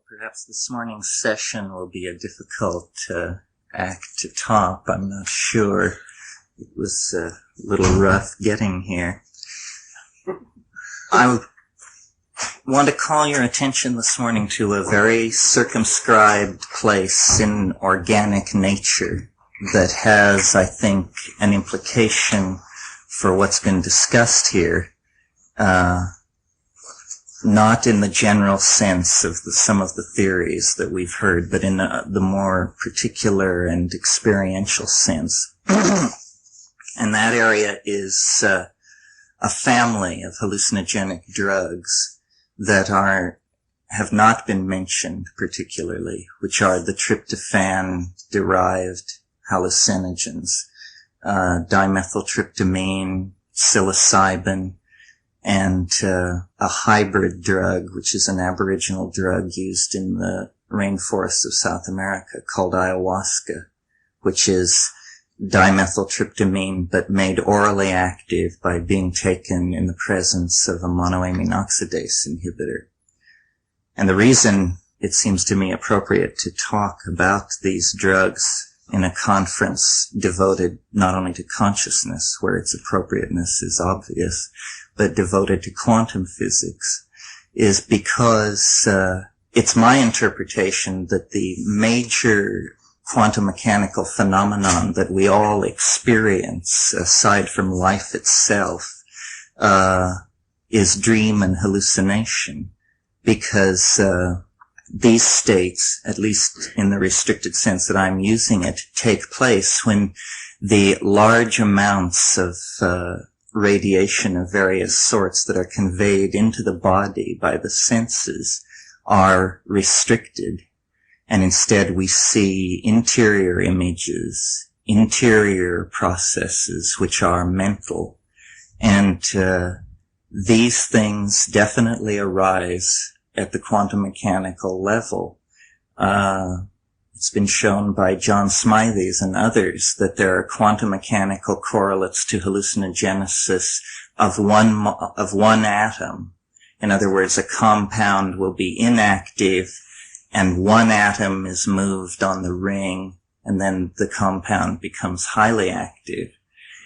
Perhaps this morning's session will be a difficult act to top. I'm not sure. It was a little rough getting here. I want to call your attention this morning to a very circumscribed place in organic nature that has, I think, an implication for what's been discussed here. Not in the general sense of some of the theories that we've heard, but in the more particular and experiential sense. And that area is a family of hallucinogenic drugs that have not been mentioned particularly, which are the tryptophan-derived hallucinogens, dimethyltryptamine, psilocybin, and a hybrid drug, which is an aboriginal drug used in the rainforests of South America called ayahuasca, which is dimethyltryptamine but made orally active by being taken in the presence of a monoamine oxidase inhibitor. And the reason it seems to me appropriate to talk about these drugs in a conference devoted not only to consciousness, where its appropriateness is obvious, but devoted to quantum physics, is because it's my interpretation that the major quantum mechanical phenomenon that we all experience, aside from life itself, is dream and hallucination, because these states, at least in the restricted sense that I'm using it, take place when the large amounts of radiation of various sorts that are conveyed into the body by the senses are restricted, and instead we see interior images, interior processes which are mental, and these things definitely arise at the quantum mechanical level. It's been shown by John Smythes and others that there are quantum mechanical correlates to hallucinogenesis of one atom. In other words, a compound will be inactive and one atom is moved on the ring, and then the compound becomes highly active.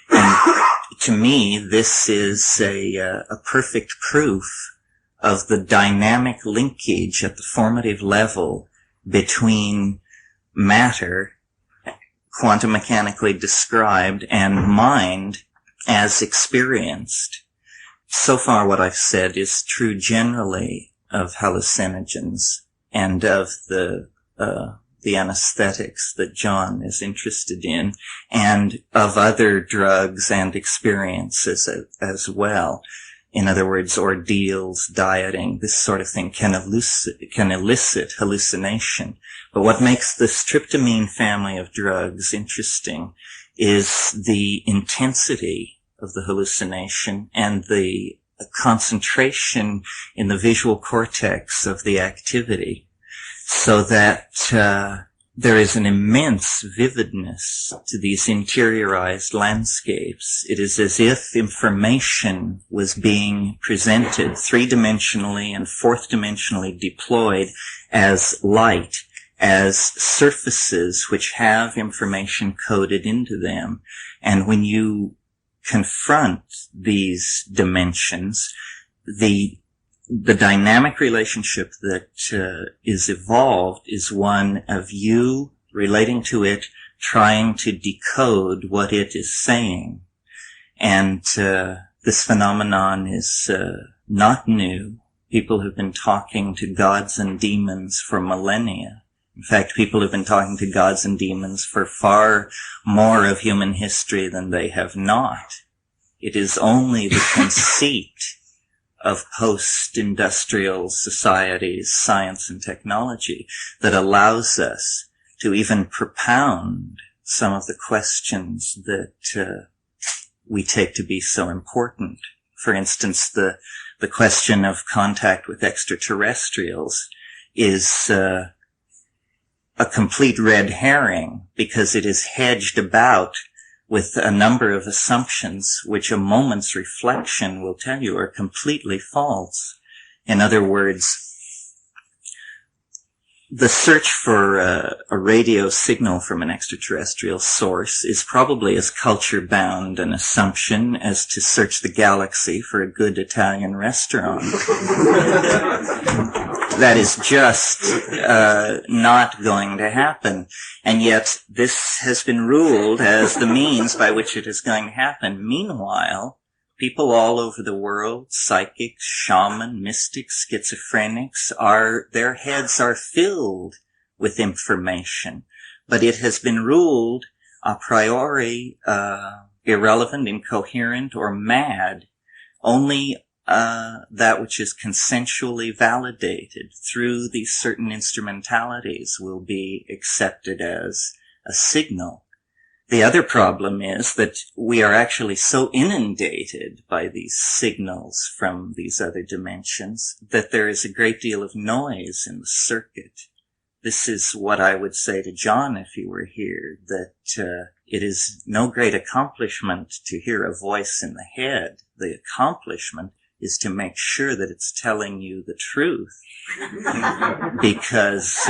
And to me, this is a perfect proof of the dynamic linkage at the formative level between matter, quantum mechanically described, and mind as experienced. So far what I've said is true generally of hallucinogens and of the anesthetics that John is interested in, and of other drugs and experiences as well. In other words, ordeals, dieting, this sort of thing can elicit hallucination. But what makes this tryptamine family of drugs interesting is the intensity of the hallucination and the concentration in the visual cortex of the activity, so that there is an immense vividness to these interiorized landscapes. It is as if information was being presented three-dimensionally and fourth-dimensionally deployed as light, as surfaces which have information coded into them. And when you confront these dimensions, the dynamic relationship that is evolved is one of you relating to it, trying to decode what it is saying. And this phenomenon is not new. People have been talking to gods and demons for millennia. In fact, people have been talking to gods and demons for far more of human history than they have not. It is only the conceit of post-industrial societies, science and technology, that allows us to even propound some of the questions that we take to be so important. For instance, the question of contact with extraterrestrials is a complete red herring, because it is hedged about with a number of assumptions which a moment's reflection will tell you are completely false. In other words, the search for a radio signal from an extraterrestrial source is probably as culture-bound an assumption as to search the galaxy for a good Italian restaurant. That is just not going to happen. And yet this has been ruled as the means by which it is going to happen. Meanwhile, people all over the world, psychics, shaman, mystics, schizophrenics, their heads are filled with information. But it has been ruled a priori irrelevant, incoherent, or mad. Only that which is consensually validated through these certain instrumentalities will be accepted as a signal. The other problem is that we are actually so inundated by these signals from these other dimensions that there is a great deal of noise in the circuit. This is what I would say to John if he were here, that it is no great accomplishment to hear a voice in the head. The accomplishment is to make sure that it's telling you the truth. Because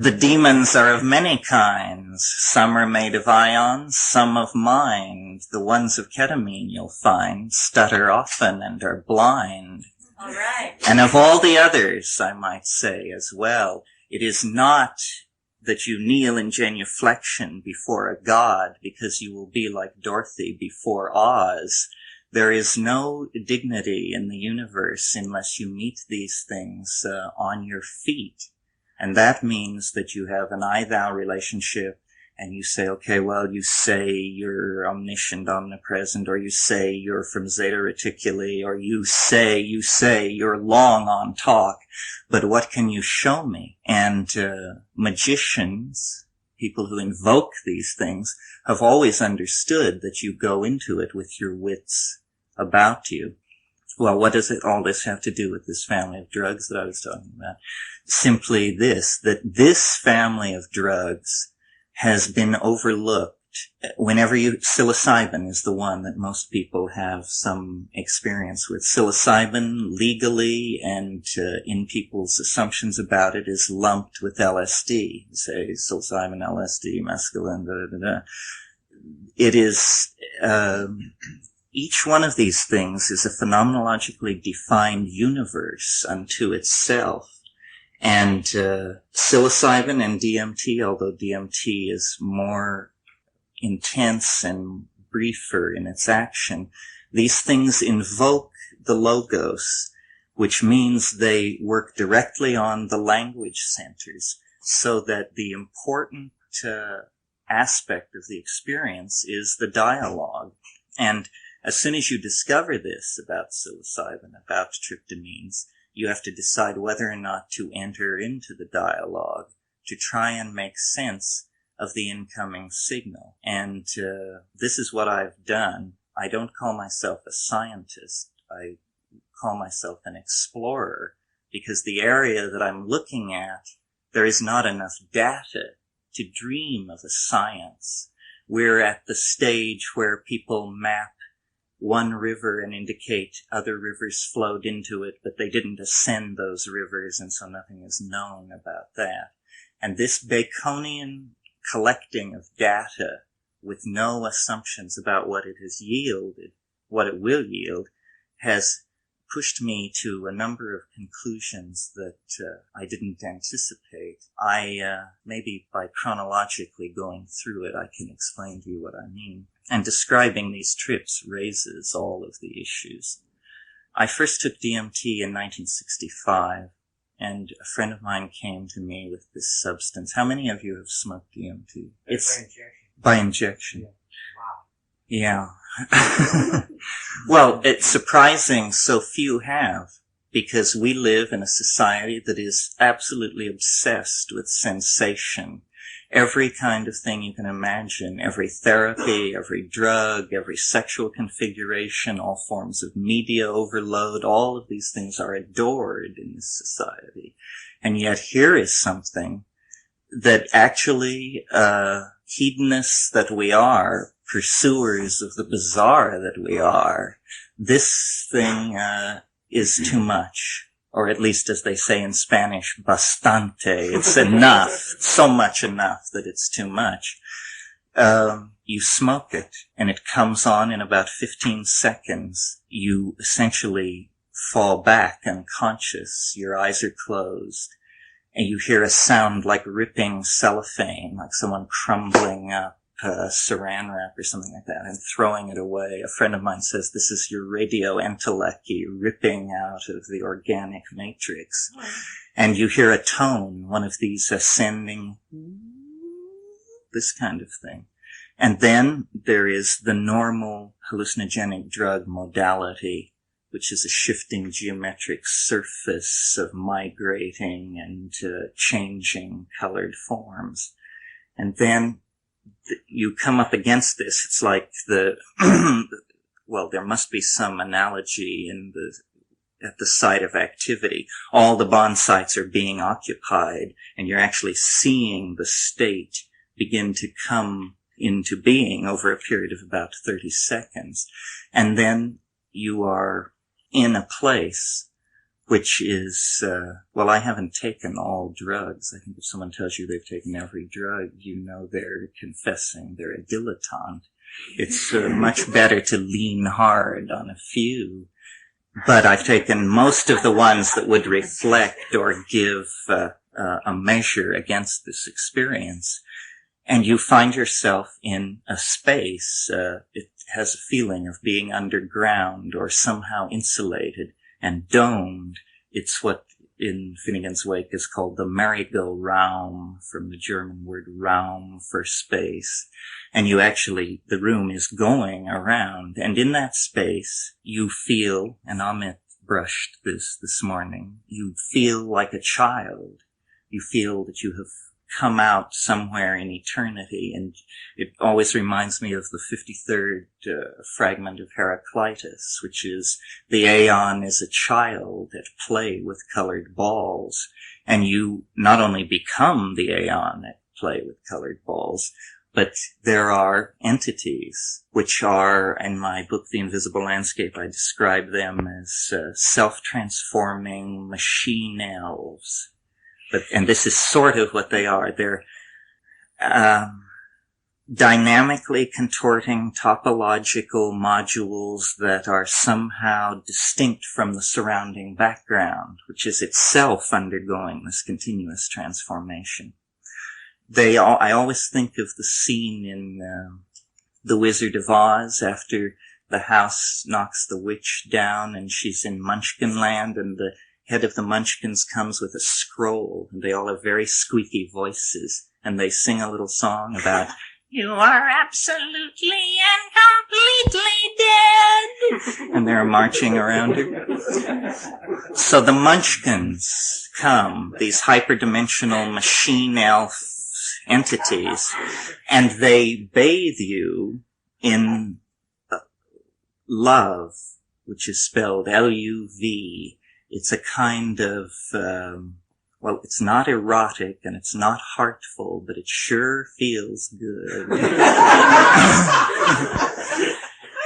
the demons are of many kinds. Some are made of ions, some of mind. The ones of ketamine, you'll find, stutter often and are blind. All right. And of all the others, I might say as well, it is not that you kneel in genuflection before a god because you will be like Dorothy before Oz. There is no dignity in the universe unless you meet these things on your feet. And that means that you have an I-thou relationship, and you say, okay, well, you say you're omniscient, omnipresent, or you say you're from Zeta Reticuli, or you say you're long on talk, but what can you show me? And magicians, people who invoke these things, have always understood that you go into it with your wits about you. Well, what does all this have to do with this family of drugs that I was talking about? Simply this, that this family of drugs has been overlooked. Psilocybin is the one that most people have some experience with. Psilocybin, legally and in people's assumptions about it, is lumped with LSD. Say psilocybin, LSD, mescaline, It is, each one of these things is a phenomenologically defined universe unto itself. And psilocybin and DMT, although DMT is more intense and briefer in its action, these things invoke the logos, which means they work directly on the language centers, so that the important aspect of the experience is the dialogue. And as soon as you discover this about psilocybin, about tryptamines, you have to decide whether or not to enter into the dialogue to try and make sense of the incoming signal. And this is what I've done. I don't call myself a scientist. I call myself an explorer, because the area that I'm looking at, there is not enough data to dream of a science. We're at the stage where people map one river and indicate other rivers flowed into it, but they didn't ascend those rivers, and so nothing is known about that. And this Baconian collecting of data with no assumptions about what it has yielded, what it will yield, has pushed me to a number of conclusions that I didn't anticipate. Maybe by chronologically going through it, I can explain to you what I mean. And describing these trips raises all of the issues. I first took DMT in 1965, and a friend of mine came to me with this substance. How many of you have smoked DMT? It's by injection. Yeah. Well, it's surprising so few have, because we live in a society that is absolutely obsessed with sensation. Every kind of thing you can imagine, every therapy, every drug, every sexual configuration, all forms of media overload, all of these things are adored in this society. And yet here is something that actually, hedonists that we are, pursuers of the bizarre that we are, this thing is too much. or at least as they say in Spanish, bastante. It's enough, so much enough that it's too much. You smoke it, and it comes on in about 15 seconds. You essentially fall back unconscious. Your eyes are closed, and you hear a sound like ripping cellophane, like someone crumbling up saran wrap or something like that and throwing it away. A friend of mine says this is your radio entelechy ripping out of the organic matrix. And you hear a tone, one of these ascending, this kind of thing. And then there is the normal hallucinogenic drug modality, which is a shifting geometric surface of migrating and changing colored forms. And then you come up against this. It's like well, there must be some analogy at the site of activity. All the bond sites are being occupied, and you're actually seeing the state begin to come into being over a period of about 30 seconds. And then you are in a place which is, well, I haven't taken all drugs. I think if someone tells you they've taken every drug, you know they're confessing they're a dilettante. It's much better to lean hard on a few. But I've taken most of the ones that would reflect or give a measure against this experience. And you find yourself in a space. It has a feeling of being underground or somehow insulated and domed. It's what in Finnegan's Wake is called the Merry-Go-Round, from the German word Raum for space. And the room is going around. And in that space, you feel, and Amit brushed this morning, you feel like a child. You feel that you have come out somewhere in eternity. And it always reminds me of the 53rd fragment of Heraclitus, which is the aeon is a child at play with colored balls. And you not only become the aeon at play with colored balls, but there are entities which are, in my book, The Invisible Landscape, I describe them as self-transforming machine elves. And this is sort of what they are. They're dynamically contorting topological modules that are somehow distinct from the surrounding background, which is itself undergoing this continuous transformation. I always think of the scene in The Wizard of Oz after the house knocks the witch down and she's in Munchkinland, and the head of the Munchkins comes with a scroll, and they all have very squeaky voices, and they sing a little song about, "You are absolutely and completely dead," and they're marching around her. So the Munchkins come, these hyperdimensional machine elf entities, and they bathe you in love, which is spelled L-U-V. It's a kind of, well, it's not erotic and it's not heartful, but it sure feels good.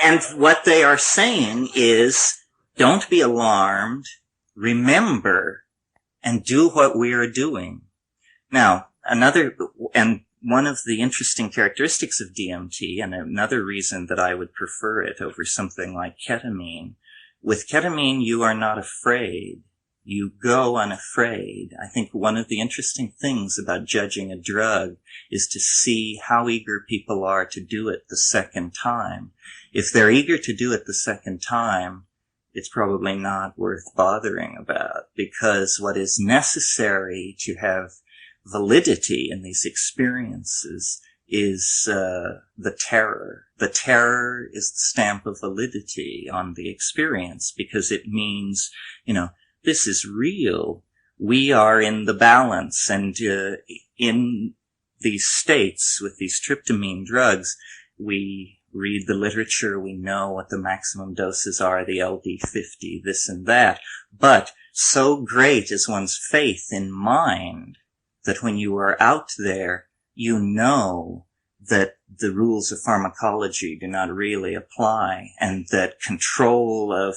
And what they are saying is, don't be alarmed, remember, and do what we are doing. Now, one of the interesting characteristics of DMT, and another reason that I would prefer it over something like ketamine, with ketamine, you are not afraid. You go unafraid. I think one of the interesting things about judging a drug is to see how eager people are to do it the second time. If they're eager to do it the second time, it's probably not worth bothering about, because what is necessary to have validity in these experiences is the terror. The terror is the stamp of validity on the experience, because it means, this is real. We are in the balance, and in these states with these tryptamine drugs, we read the literature, we know what the maximum doses are, the LD50, this and that. But so great is one's faith in mind that when you are out there, you know that the rules of pharmacology do not really apply, and that control of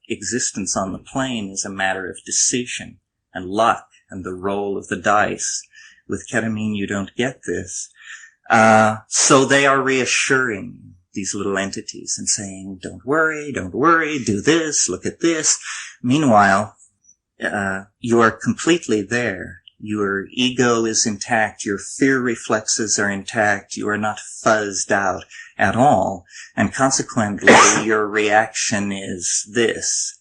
existence on the plane is a matter of decision and luck and the roll of the dice. With ketamine, you don't get this. So they are reassuring these little entities and saying, don't worry, do this, look at this. Meanwhile, you are completely there. Your ego is intact. Your fear reflexes are intact. You are not fuzzed out at all. And consequently, your reaction is this.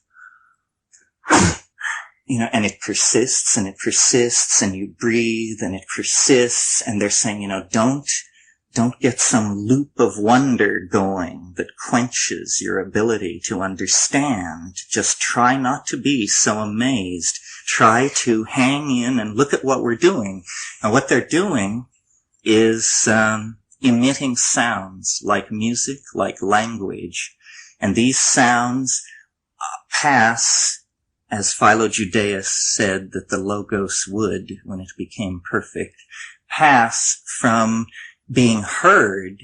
And it persists and it persists, and you breathe and it persists, and they're saying, don't get some loop of wonder going that quenches your ability to understand. Just try not to be so amazed. Try to hang in and look at what we're doing. And what they're doing is emitting sounds like music, like language. And these sounds pass, as Philo-Judaeus said that the Logos would when it became perfect, pass from being heard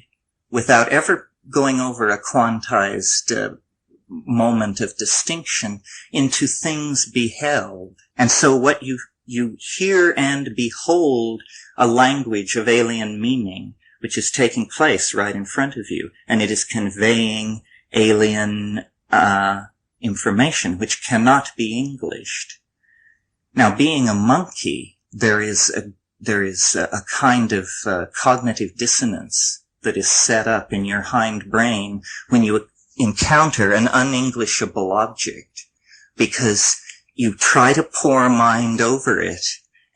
without ever going over a quantized moment of distinction into things beheld. And so what you hear and behold a language of alien meaning, which is taking place right in front of you, and it is conveying alien information which cannot be Englished. Now, being a monkey, there is a kind of cognitive dissonance that is set up in your hind brain when you encounter an unenglishable object, because you try to pour mind over it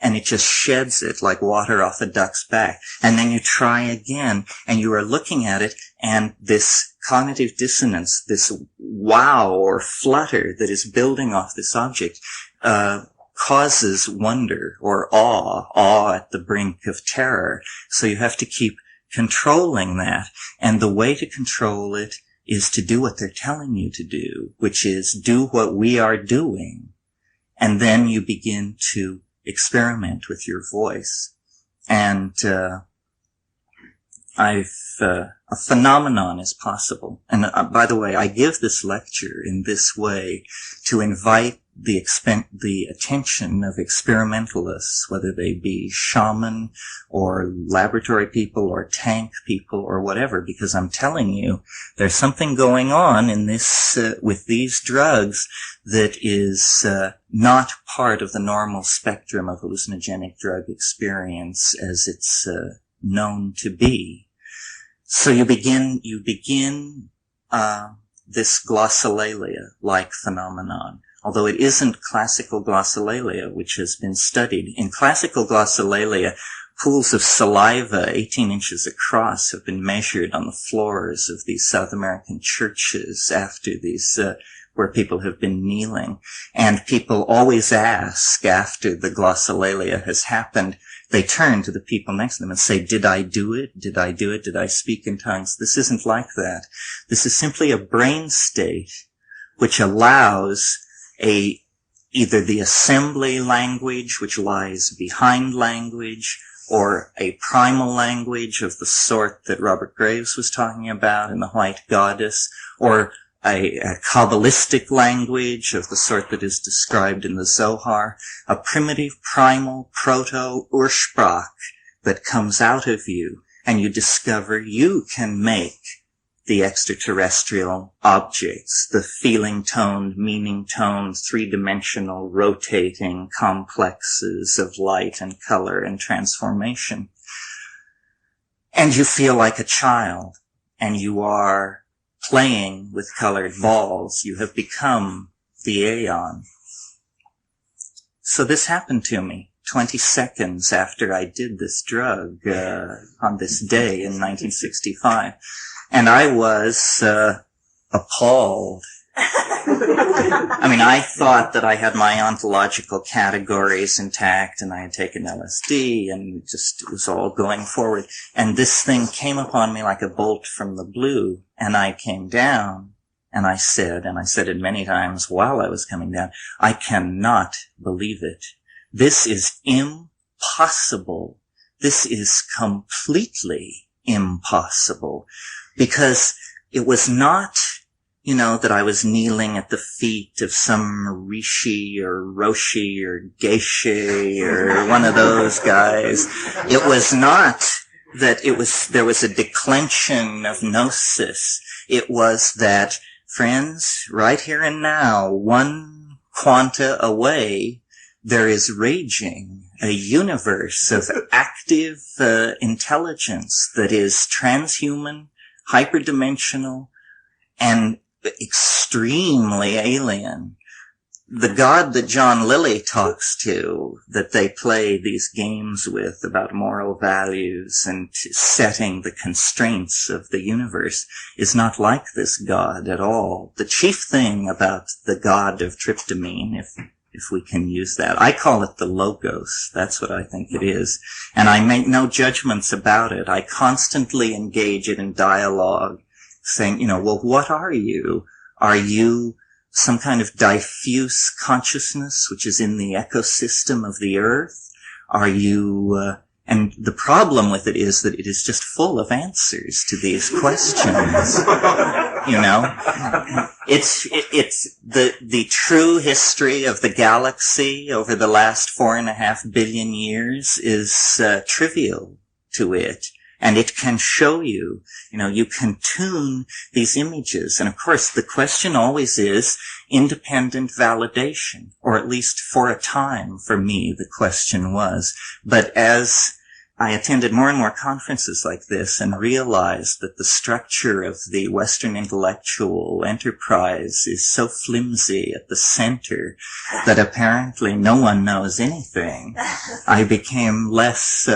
and it just sheds it like water off a duck's back. And then you try again and you are looking at it, and this cognitive dissonance, this wow or flutter that is building off this object, causes wonder or awe at the brink of terror. So you have to keep controlling that. And the way to control it is to do what they're telling you to do, which is do what we are doing. And then you begin to experiment with your voice. And a phenomenon is possible. And by the way, I give this lecture in this way to invite the attention of experimentalists, whether they be shaman or laboratory people or tank people or whatever, because I'm telling you, there's something going on in this, with these drugs that is, not part of the normal spectrum of hallucinogenic drug experience as it's, known to be. So you begin, this glossolalia-like phenomenon. Although it isn't classical glossolalia, which has been studied. In classical glossolalia, pools of saliva 18 inches across have been measured on the floors of these South American churches after these, where people have been kneeling. And people always ask, after the glossolalia has happened, they turn to the people next to them and say, did I do it? Did I do it? Did I speak in tongues? This isn't like that. This is simply a brain state which allows either the assembly language, which lies behind language, or a primal language of the sort that Robert Graves was talking about in The White Goddess, or a Kabbalistic language of the sort that is described in the Zohar, a primitive, primal, proto-Ursprach that comes out of you, and you discover you can make the extraterrestrial objects, the feeling-toned, meaning-toned, three-dimensional, rotating complexes of light and color and transformation. And you feel like a child, and you are playing with colored balls. You have become the Aeon. So this happened to me 20 seconds after I did this drug on this day in 1965. And I was appalled. I mean, I thought that I had my ontological categories intact, and I had taken LSD, and it was all going forward. And this thing came upon me like a bolt from the blue, and I came down, and I said it many times while I was coming down, I cannot believe it. This is impossible. This is completely impossible. Because it was not, that I was kneeling at the feet of some rishi or roshi or geisha or one of those guys. It was not that there was a declension of gnosis. It was that, friends, right here and now, one quanta away, there is raging a universe of active intelligence that is transhuman, hyperdimensional, and extremely alien. The God that John Lilly talks to, that they play these games with about moral values and setting the constraints of the universe, is not like this God at all. The chief thing about the God of Tryptamine, if we can use that, I call it the Logos. That's what I think it is. And I make no judgments about it. I constantly engage it in dialogue, saying, well, what are you? Are you some kind of diffuse consciousness which is in the ecosystem of the earth? Are you, and the problem with it is that it is just full of answers to these questions. It's the true history of the galaxy over the last 4.5 billion years is trivial to it. And it can show you, you can tune these images. And of course, the question always is independent validation, or at least for a time, for me, the question was. But as I attended more and more conferences like this and realized that the structure of the Western intellectual enterprise is so flimsy at the center that apparently no one knows anything, I became less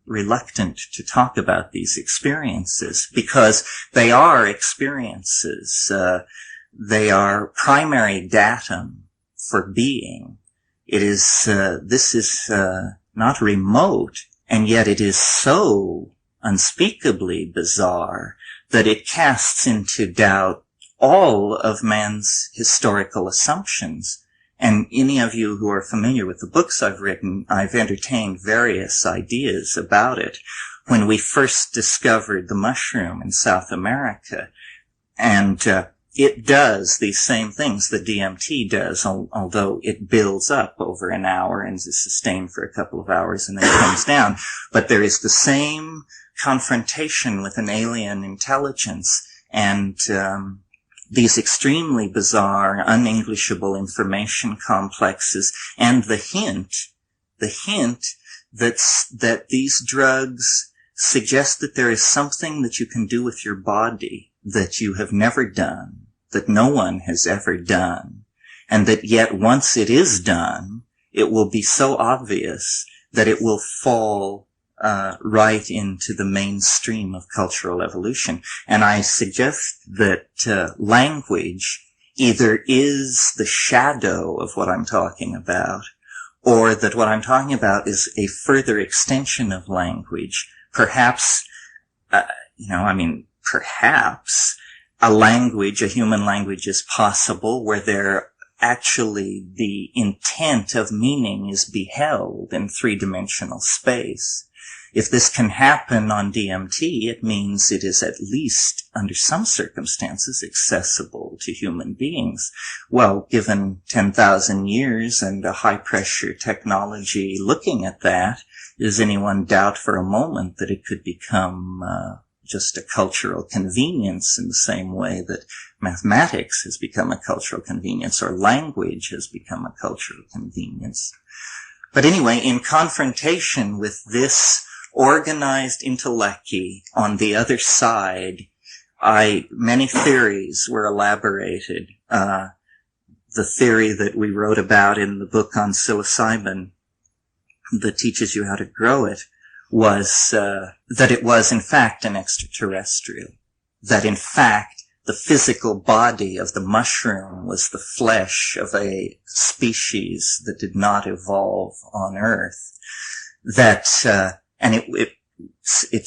reluctant to talk about these experiences, because they are experiences. They are primary datum for being. It is, this is not remote, and yet it is so unspeakably bizarre that it casts into doubt all of man's historical assumptions. And any of you who are familiar with the books I've written, I've entertained various ideas about it. When we first discovered the mushroom in South America, and it does these same things that DMT does, although it builds up over an hour and is sustained for a couple of hours and then comes down. But there is the same confrontation with an alien intelligence, and these extremely bizarre, unenglishable information complexes, and the hint that these drugs suggest that there is something that you can do with your body that you have never done, that no one has ever done, and that yet once it is done, it will be so obvious that it will fall right into the mainstream of cultural evolution. And I suggest that language either is the shadow of what I'm talking about, or that what I'm talking about is a further extension of language. Perhaps, perhaps a human language is possible where actually the intent of meaning is beheld in three-dimensional space. If this can happen on DMT, it means it is at least, under some circumstances, accessible to human beings. Well, given 10,000 years and a high-pressure technology looking at that, does anyone doubt for a moment that it could become just a cultural convenience in the same way that mathematics has become a cultural convenience or language has become a cultural convenience? But anyway, in confrontation with this organized intellecti on the other side, many theories were elaborated. The theory that we wrote about in the book on psilocybin that teaches you how to grow it was that it was in fact an extraterrestrial. That in fact the physical body of the mushroom was the flesh of a species that did not evolve on Earth. That and it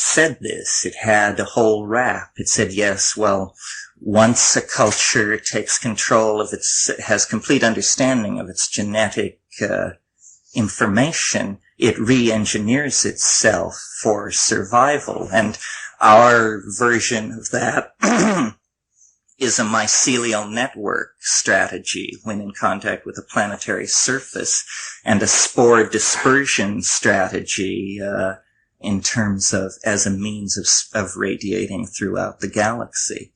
said this. It had a whole rap. It said, yes, well, once a culture takes control of has complete understanding of its genetic information, it re-engineers itself for survival. And our version of that is a mycelial network strategy when in contact with a planetary surface, and a spore dispersion strategy in terms of as a means of radiating throughout the galaxy.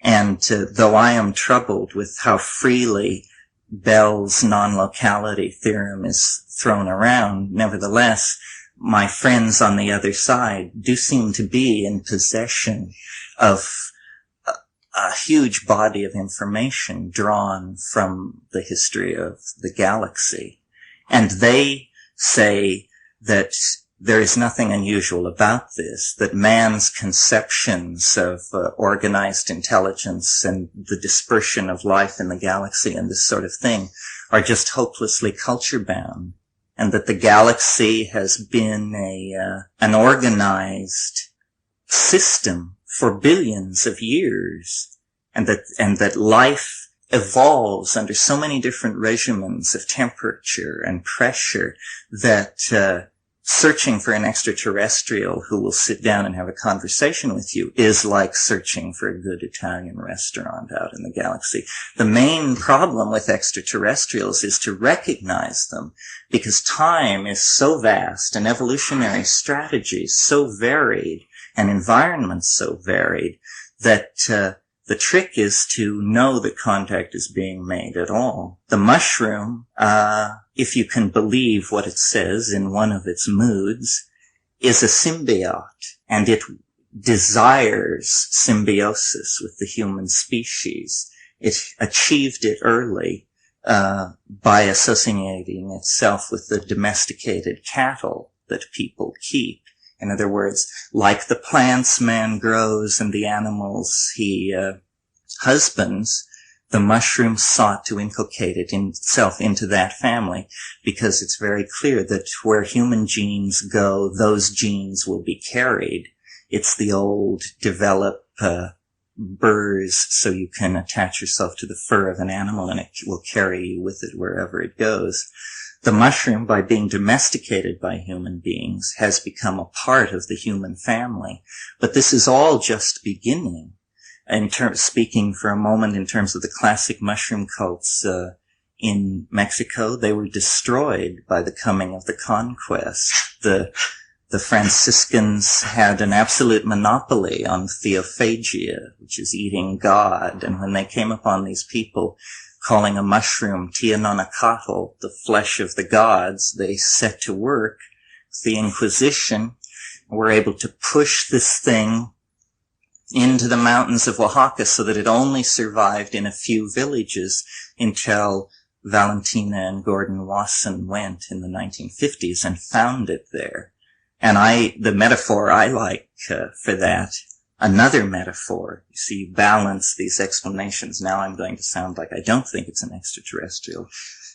And though I am troubled with how freely Bell's non-locality theorem is thrown around, nevertheless, my friends on the other side do seem to be in possession of a huge body of information drawn from the history of the galaxy. And they say that there is nothing unusual about this, that man's conceptions of organized intelligence and the dispersion of life in the galaxy and this sort of thing are just hopelessly culture-bound, and that the galaxy has been an organized system for billions of years, and that life evolves under so many different regimens of temperature and pressure that searching for an extraterrestrial who will sit down and have a conversation with you is like searching for a good Italian restaurant out in the galaxy. The main problem with extraterrestrials is to recognize them, because time is so vast and evolutionary strategies so varied and environments so varied that the trick is to know that contact is being made at all. The mushroom, if you can believe what it says in one of its moods, is a symbiote, and it desires symbiosis with the human species. It achieved it early by associating itself with the domesticated cattle that people keep. In other words, like the plants man grows and the animals he husbands, the mushroom sought to inculcate it itself into that family, because it's very clear that where human genes go, those genes will be carried. It's the old develop burrs so you can attach yourself to the fur of an animal and it will carry you with it wherever it goes. The mushroom, by being domesticated by human beings, has become a part of the human family. But this is all just beginning. Speaking for a moment in terms of the classic mushroom cults in Mexico, they were destroyed by the coming of the conquest. The Franciscans had an absolute monopoly on theophagia, which is eating God. And when they came upon these people calling a mushroom Tianonacatl, the flesh of the gods, they set to work. The Inquisition were able to push this thing into the mountains of Oaxaca so that it only survived in a few villages until Valentina and Gordon Wasson went in the 1950s and found it there. And the metaphor I like for that, another metaphor, you see, you balance these explanations. Now I'm going to sound like I don't think it's an extraterrestrial.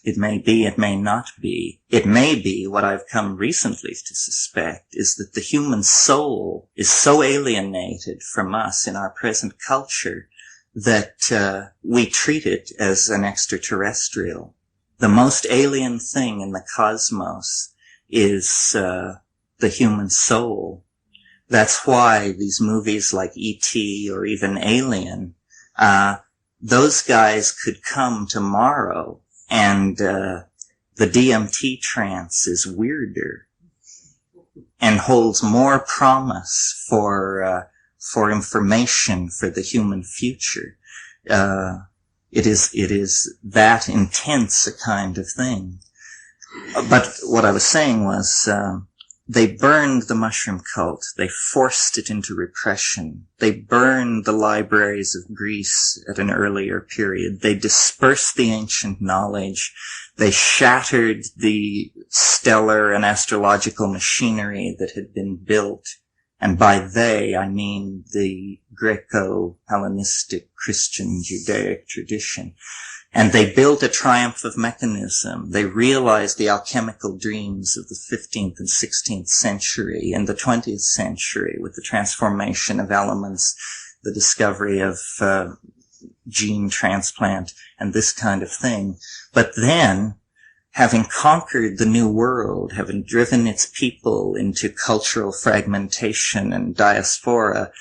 It may be, it may not be. It may be, what I've come recently to suspect, is that the human soul is so alienated from us in our present culture that we treat it as an extraterrestrial. The most alien thing in the cosmos is the human soul. That's why these movies like E.T. or even Alien, those guys could come tomorrow and the DMT trance is weirder and holds more promise for information for the human future. It is that intense a kind of thing. But what I was saying was, they burned the mushroom cult. They forced it into repression. They burned the libraries of Greece at an earlier period. They dispersed the ancient knowledge. They shattered the stellar and astrological machinery that had been built. And by they, I mean the Greco-Hellenistic Christian Judaic tradition. And they built a triumph of mechanism. They realized the alchemical dreams of the 15th and 16th century and the 20th century with the transformation of elements, the discovery of gene transplant and this kind of thing. But then having conquered the New World, having driven its people into cultural fragmentation and diaspora,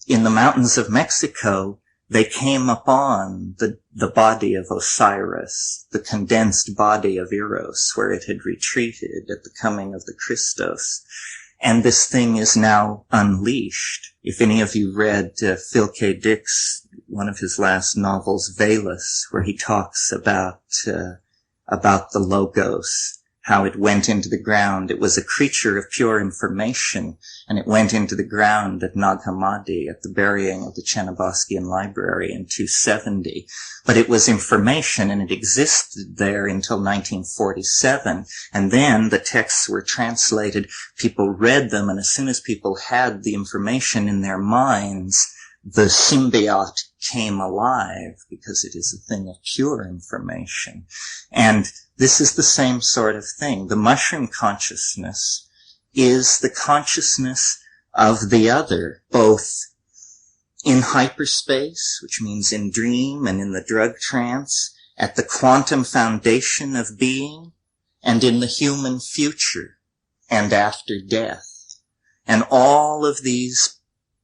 in the mountains of Mexico, they came upon the body of Osiris, the condensed body of Eros, where it had retreated at the coming of the Christos. And this thing is now unleashed. If any of you read Phil K. Dick's, one of his last novels, Valus, where he talks about the Logos, how it went into the ground. It was a creature of pure information, and it went into the ground at Nag Hammadi at the burying of the Chernobogskian Library in 270. But it was information, and it existed there until 1947. And then the texts were translated, people read them, and as soon as people had the information in their minds, the symbiote came alive, because it is a thing of pure information. And this is the same sort of thing. The mushroom consciousness is the consciousness of the other, both in hyperspace, which means in dream and in the drug trance, at the quantum foundation of being, and in the human future, and after death. And all of these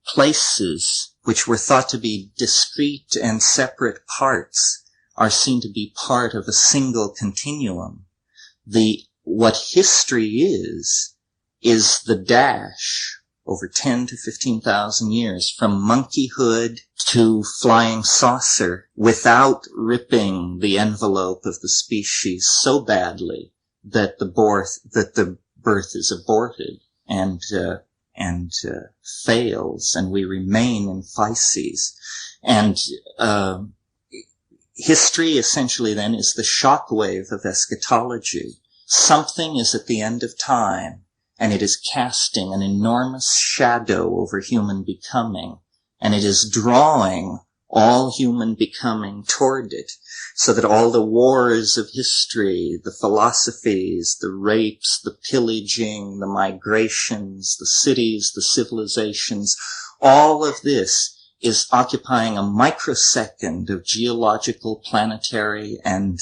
places, which were thought to be discrete and separate parts, are seen to be part of a single continuum. What history is the dash over 10 to 15,000 years from monkeyhood to flying saucer without ripping the envelope of the species so badly that the birth is aborted and fails, and we remain in physes. And history essentially then is the shockwave of eschatology. Something is at the end of time, and it is casting an enormous shadow over human becoming, and it is drawing all human becoming toward it, so that all the wars of history, the philosophies, the rapes, the pillaging, the migrations, the cities, the civilizations, all of this is occupying a microsecond of geological, planetary, and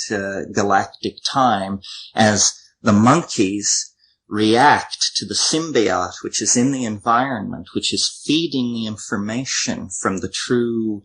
galactic time as the monkeys react to the symbiote which is in the environment, which is feeding the information from the true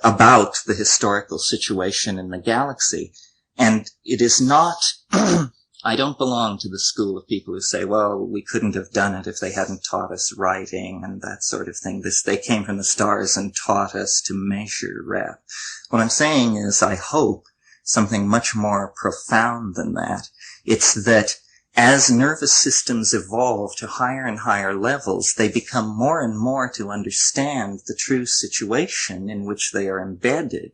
about the historical situation in the galaxy. And it is not, I don't belong to the school of people who say, well, we couldn't have done it if they hadn't taught us writing and that sort of thing. They came from the stars and taught us to measure rep. What I'm saying is, I hope something much more profound than that. It's that as nervous systems evolve to higher and higher levels, they become more and more to understand the true situation in which they are embedded.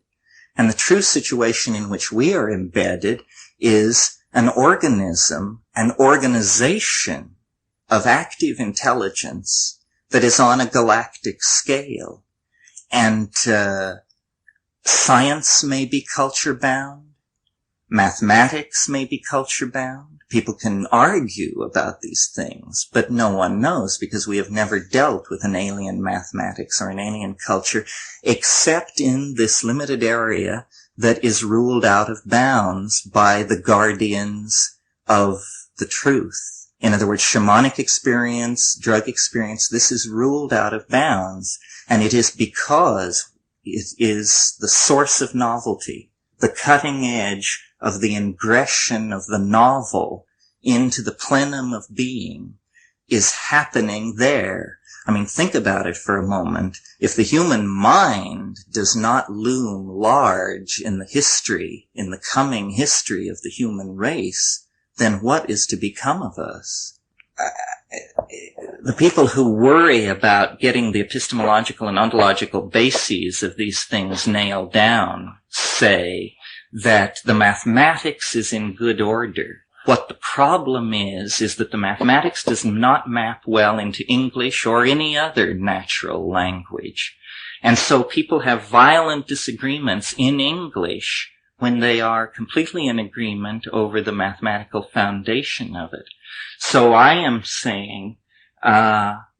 And the true situation in which we are embedded is an organism, an organization of active intelligence that is on a galactic scale. And science may be culture-bound, mathematics may be culture-bound. People can argue about these things, but no one knows, because we have never dealt with an alien mathematics or an alien culture, except in this limited area that is ruled out of bounds by the guardians of the truth. In other words, shamanic experience, drug experience, this is ruled out of bounds, and it is because it is the source of novelty, the cutting edge of the ingression of the novel into the plenum of being is happening there. I mean, think about it for a moment. If the human mind does not loom large in the history, in the coming history of the human race, then what is to become of us? The people who worry about getting the epistemological and ontological bases of these things nailed down say that the mathematics is in good order. What the problem is that the mathematics does not map well into English or any other natural language. And so people have violent disagreements in English when they are completely in agreement over the mathematical foundation of it. So I am saying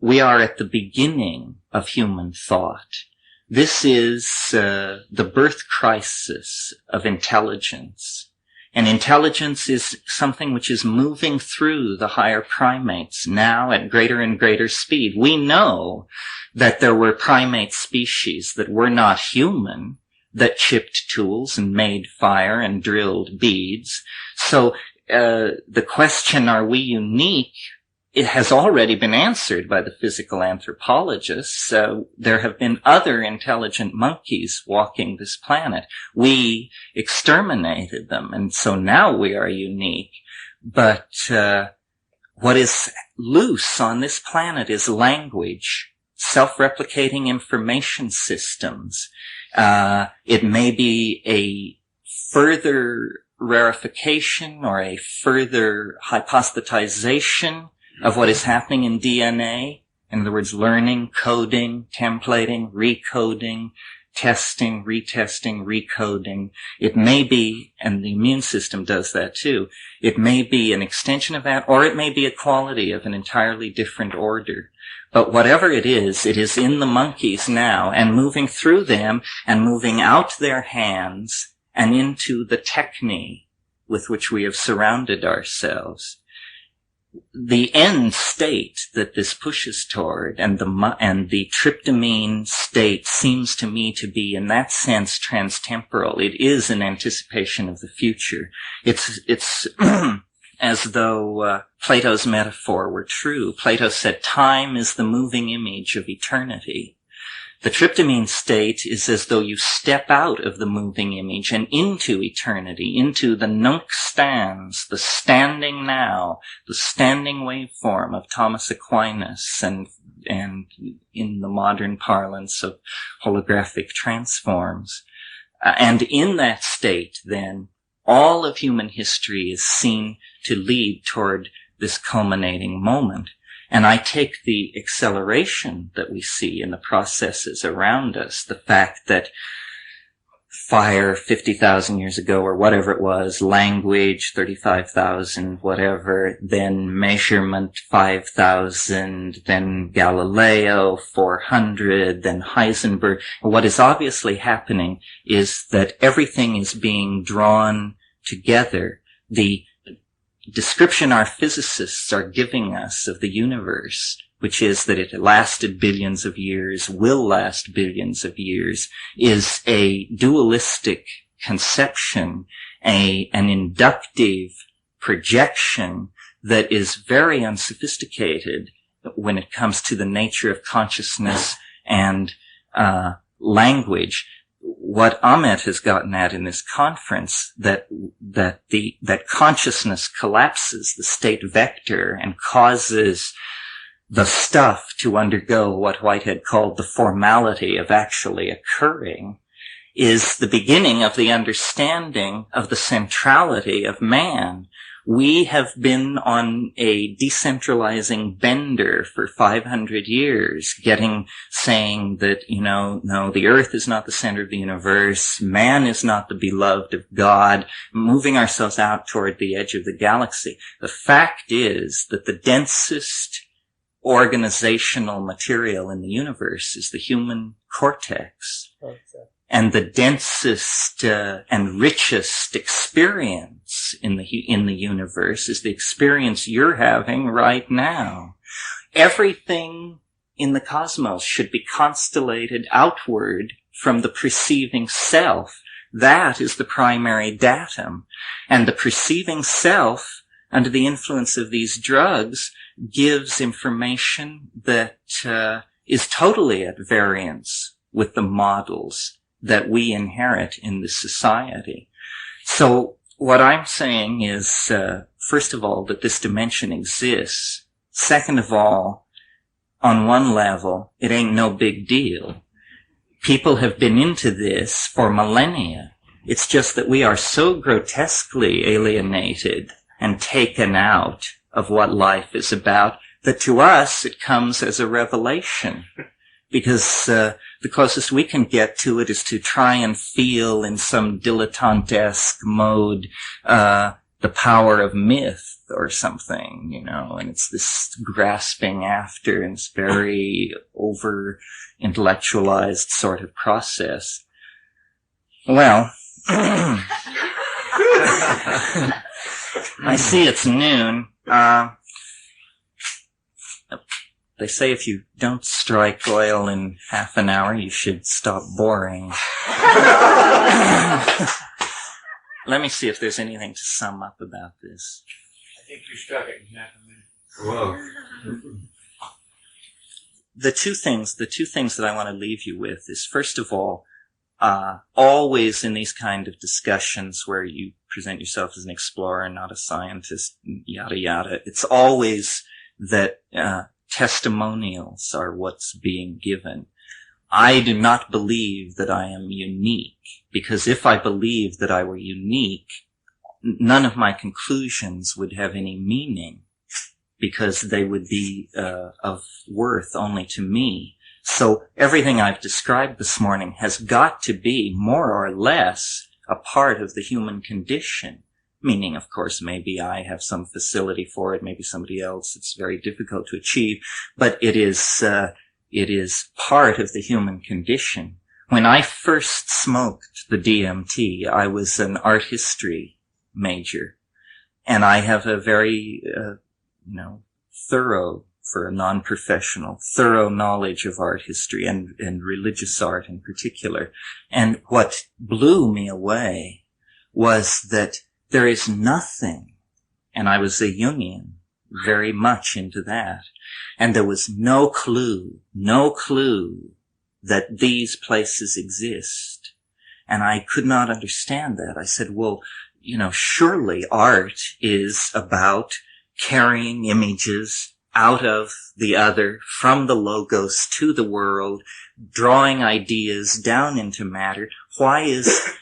we are at the beginning of human thought. This is the birth crisis of intelligence. And intelligence is something which is moving through the higher primates now at greater and greater speed. We know that there were primate species that were not human, that chipped tools and made fire and drilled beads. So the question, are we unique? It has already been answered by the physical anthropologists. There have been other intelligent monkeys walking this planet. We exterminated them, and so now we are unique. But what is loose on this planet is language, self-replicating information systems. It may be a further rarefication or a further hypostatization of what is happening in DNA. In other words, learning, coding, templating, recoding, testing, retesting, recoding. It may be, and the immune system does that too, it may be an extension of that, or it may be a quality of an entirely different order. But whatever it is in the monkeys now, and moving through them, and moving out their hands, and into the techne with which we have surrounded ourselves. The end state that this pushes toward, and the tryptamine state, seems to me to be, in that sense, transtemporal. It is an anticipation of the future. It's as though Plato's metaphor were true. Plato said, "Time is the moving image of eternity." The tryptamine state is as though you step out of the moving image and into eternity, into the nunc stans, the standing now, the standing waveform of Thomas Aquinas, and in the modern parlance of holographic transforms. And in that state, then, all of human history is seen to lead toward this culminating moment. And I take the acceleration that we see in the processes around us, the fact that fire 50,000 years ago or whatever it was, language 35,000, whatever, then measurement 5,000, then Galileo 400, then Heisenberg. What is obviously happening is that everything is being drawn together. The description our physicists are giving us of the universe, which is that it lasted billions of years, will last billions of years, is a dualistic conception, an inductive projection that is very unsophisticated when it comes to the nature of consciousness and language. What Ahmet has gotten at in this conference, that consciousness collapses the state vector and causes the stuff to undergo what Whitehead called the formality of actually occurring, is the beginning of the understanding of the centrality of man. We have been on a decentralizing bender for 500 years, saying that, no, the earth is not the center of the universe, man is not the beloved of God, moving ourselves out toward the edge of the galaxy. The fact is that the densest organizational material in the universe is the human cortex. Okay. And the densest and richest experience in the universe is the experience you're having right now. Everything in the cosmos should be constellated outward from the perceiving self. That is the primary datum. And the perceiving self, under the influence of these drugs, gives information that is totally at variance with the models that we inherit in this society. So what I'm saying is, first of all, that this dimension exists. Second of all, on one level, it ain't no big deal. People have been into this for millennia. It's just that we are so grotesquely alienated and taken out of what life is about that to us it comes as a revelation. Because the closest we can get to it is to try and feel in some dilettantesque mode the power of myth or something, and it's this grasping after and it's very over-intellectualized sort of process. Well, I see it's noon. They say if you don't strike oil in half an hour, you should stop boring. Let me see if there's anything to sum up about this. I think you struck it in half a minute. Whoa. The two things that I want to leave you with is, first of all, always in these kind of discussions where you present yourself as an explorer, not a scientist, yada yada, it's always that testimonials are what's being given. I do not believe that I am unique, because if I believed that I were unique, none of my conclusions would have any meaning, because they would be of worth only to me. So everything I've described this morning has got to be more or less a part of the human condition. Meaning, of course, maybe I have some facility for it, maybe somebody else. It's very difficult to achieve, but it is part of the human condition. When I first smoked the DMT, I was an art history major, and I have a very, thorough, for a non-professional, thorough knowledge of art history and religious art in particular. And what blew me away was that there is nothing, and I was a Jungian, very much into that, and there was no clue that these places exist. And I could not understand that. I said, well, surely art is about carrying images out of the other, from the logos to the world, drawing ideas down into matter. Why is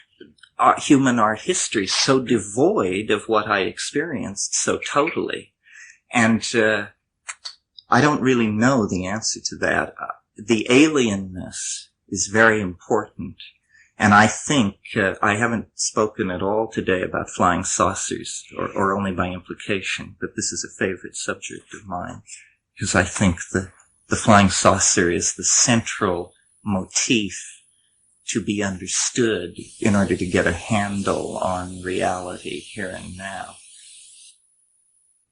human art history so devoid of what I experienced so totally? And I don't really know the answer to that. The alienness is very important. And I think I haven't spoken at all today about flying saucers, or only by implication, but this is a favorite subject of mine, because I think the flying saucer is the central motif to be understood in order to get a handle on reality here and now.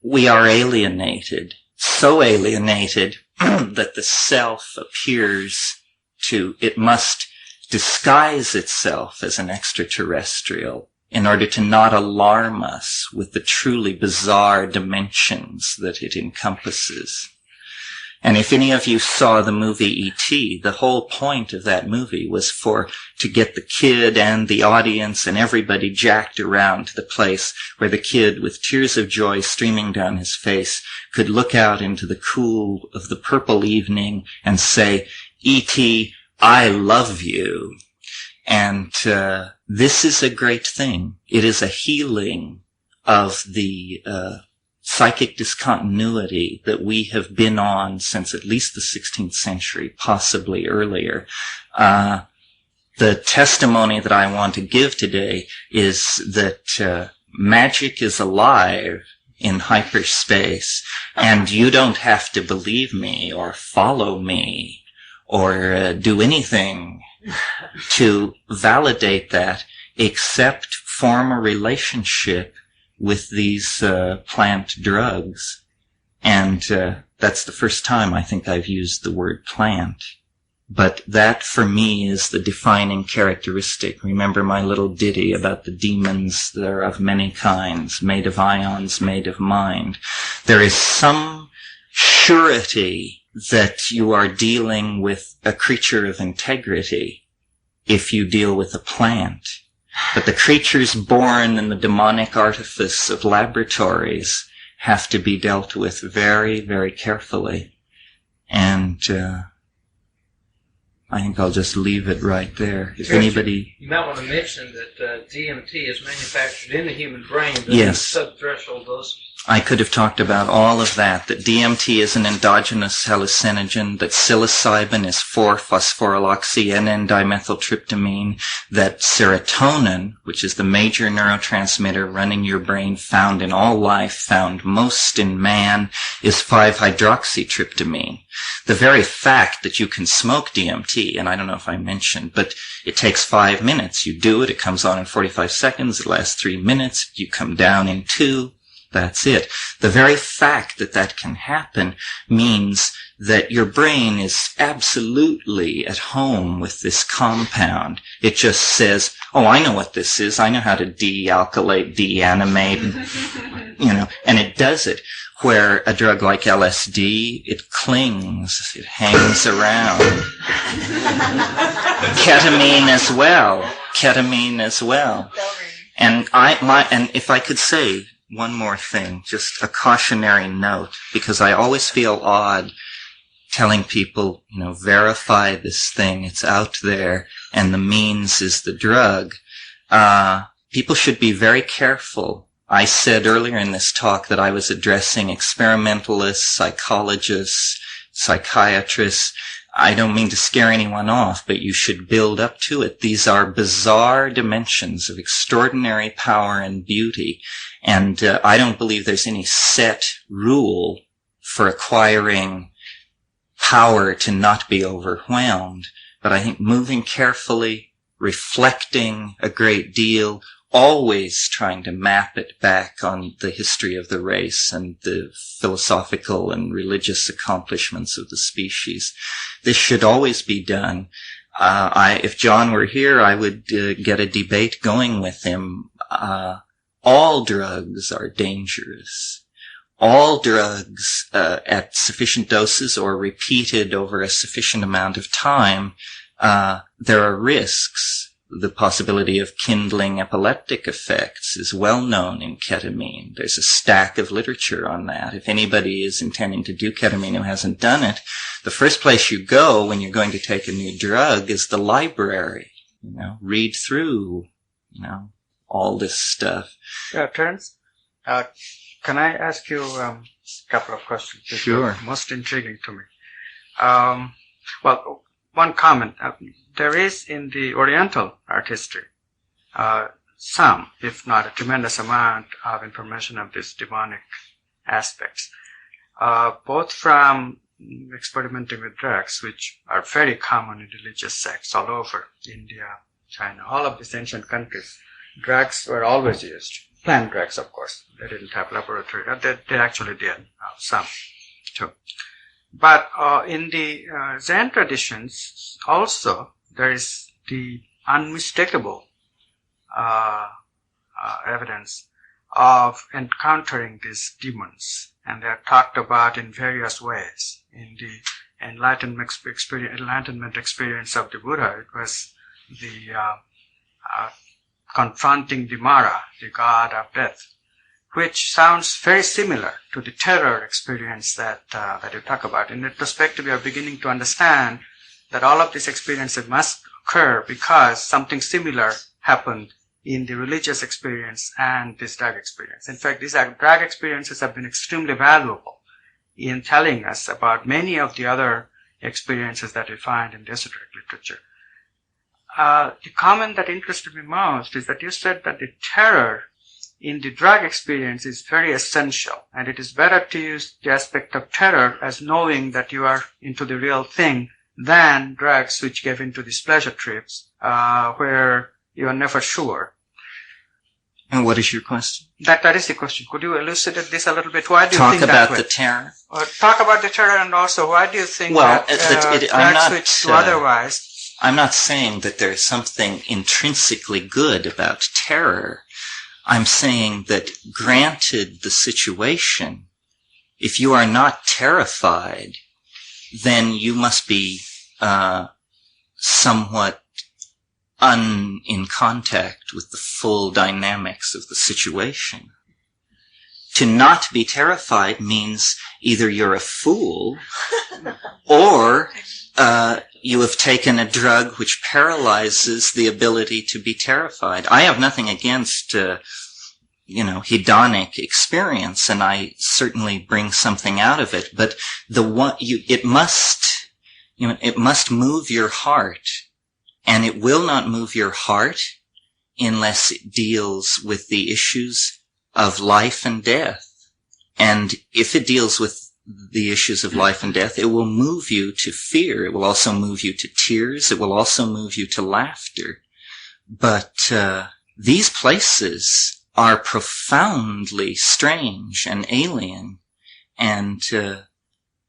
We are alienated, so alienated that the self appears it must disguise itself as an extraterrestrial in order to not alarm us with the truly bizarre dimensions that it encompasses. And if any of you saw the movie E.T., the whole point of that movie was to get the kid and the audience and everybody jacked around to the place where the kid, with tears of joy streaming down his face, could look out into the cool of the purple evening and say, E.T., I love you. And this is a great thing. It is a healing of the psychic discontinuity that we have been on since at least the 16th century, possibly earlier. The testimony that I want to give today is that magic is alive in hyperspace, and you don't have to believe me or follow me or do anything to validate that, except form a relationship with these plant drugs. And that's the first time I think I've used the word plant. But that, for me, is the defining characteristic. Remember my little ditty about the demons that are of many kinds, made of ions, made of mind. There is some surety that you are dealing with a creature of integrity if you deal with a plant. But the creatures born in the demonic artifice of laboratories have to be dealt with very, very carefully. And I think I'll just leave it right there. If anybody... You might want to mention that DMT is manufactured in the human brain, but yes, subthreshold doses. I could have talked about all of that DMT is an endogenous hallucinogen, that psilocybin is 4-phosphoryloxy-N-dimethyltryptamine, that serotonin, which is the major neurotransmitter running your brain, found in all life, found most in man, is 5-hydroxytryptamine. The very fact that you can smoke DMT, and I don't know if I mentioned, but it takes 5 minutes. You do it, it comes on in 45 seconds, it lasts 3 minutes, you come down in 2. That's it. The very fact that that can happen means that your brain is absolutely at home with this compound. It just says, oh, I know what this is. I know how to dealkylate, deanimate, and it does it. Where a drug like LSD, it clings, it hangs around. Ketamine as well. And if I could say one more thing, just a cautionary note, because I always feel odd telling people, verify this thing, it's out there, and the means is the drug. People should be very careful. I said earlier in this talk that I was addressing experimentalists, psychologists, psychiatrists. I don't mean to scare anyone off, but you should build up to it. These are bizarre dimensions of extraordinary power and beauty. And I don't believe there's any set rule for acquiring power to not be overwhelmed. But I think moving carefully, reflecting a great deal, always trying to map it back on the history of the race and the philosophical and religious accomplishments of the species. This should always be done. If John were here, I would get a debate going with him. All drugs are dangerous. All drugs, at sufficient doses or repeated over a sufficient amount of time, there are risks. The possibility of kindling epileptic effects is well known in ketamine. There's a stack of literature on that. If anybody is intending to do ketamine who hasn't done it, the first place you go when you're going to take a new drug is the library. Read through, all this stuff. Terence, can I ask you a couple of questions? Sure. Most intriguing to me. Well, one comment. There is in the Oriental art history some, if not a tremendous amount of information of these demonic aspects, both from experimenting with drugs, which are very common in religious sects all over India, China, all of these ancient countries. Drugs were always used. Plant drugs, of course. They didn't have laboratory. They actually did, some too. But in the Zen traditions also, there is the unmistakable evidence of encountering these demons. And they are talked about in various ways. In the enlightenment experience of the Buddha, it was the confronting the Mara, the god of death, which sounds very similar to the terror experience that you talk about. In retrospective, we are beginning to understand that all of these experiences must occur because something similar happened in the religious experience and this drug experience. In fact, these drug experiences have been extremely valuable in telling us about many of the other experiences that we find in the esoteric literature. The comment that interested me most is that you said that the terror in the drug experience is very essential, and it is better to use the aspect of terror as knowing that you are into the real thing than drugs which give into these pleasure trips, where you are never sure. And what is your question? That is the question. Could you elucidate this a little bit? Why do you think that way? Talk about the terror. Or talk about the terror, and also why do you think that drugs which do otherwise? I'm not saying that there's something intrinsically good about terror. I'm saying that granted the situation, if you are not terrified, then you must be somewhat in contact with the full dynamics of the situation. To not be terrified means either you're a fool or you have taken a drug which paralyzes the ability to be terrified. I have nothing against hedonic experience, and I certainly bring something out of it. But it must move your heart, and it will not move your heart unless it deals with the issues of life and death. And if it deals with the issues of life and death, it will move you to fear. It will also move you to tears. It will also move you to laughter. But these places are profoundly strange and alien. And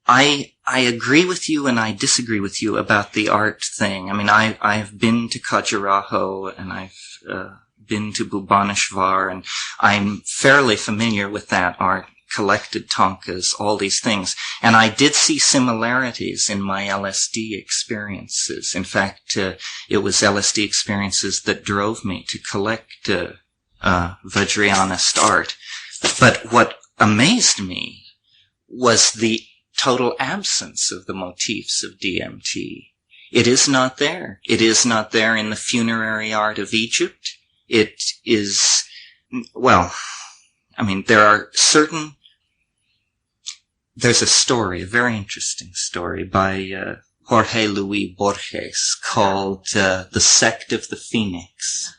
I agree with you and I disagree with you about the art thing. I mean, I've been to Khajuraho and I've been to Bhubaneswar, and I'm fairly familiar with that art, collected tonkas, all these things. And I did see similarities in my LSD experiences. In fact, it was LSD experiences that drove me to collect Vajrayanist art. But what amazed me was the total absence of the motifs of DMT. It is not there. It is not there in the funerary art of Egypt. It is, there's a story, a very interesting story by Jorge Luis Borges called The Sect of the Phoenix.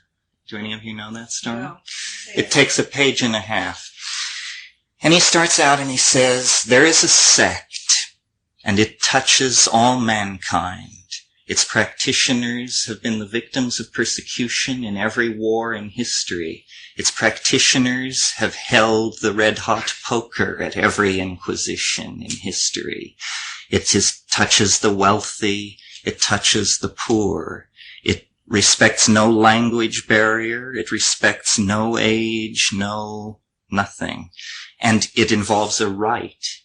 Do any of you know that story? No. It takes a page and a half. And he starts out and he says, there is a sect, and it touches all mankind. Its practitioners have been the victims of persecution in every war in history. Its practitioners have held the red-hot poker at every inquisition in history. It touches the wealthy. It touches the poor. It respects no language barrier. It respects no age, nothing. And it involves a rite.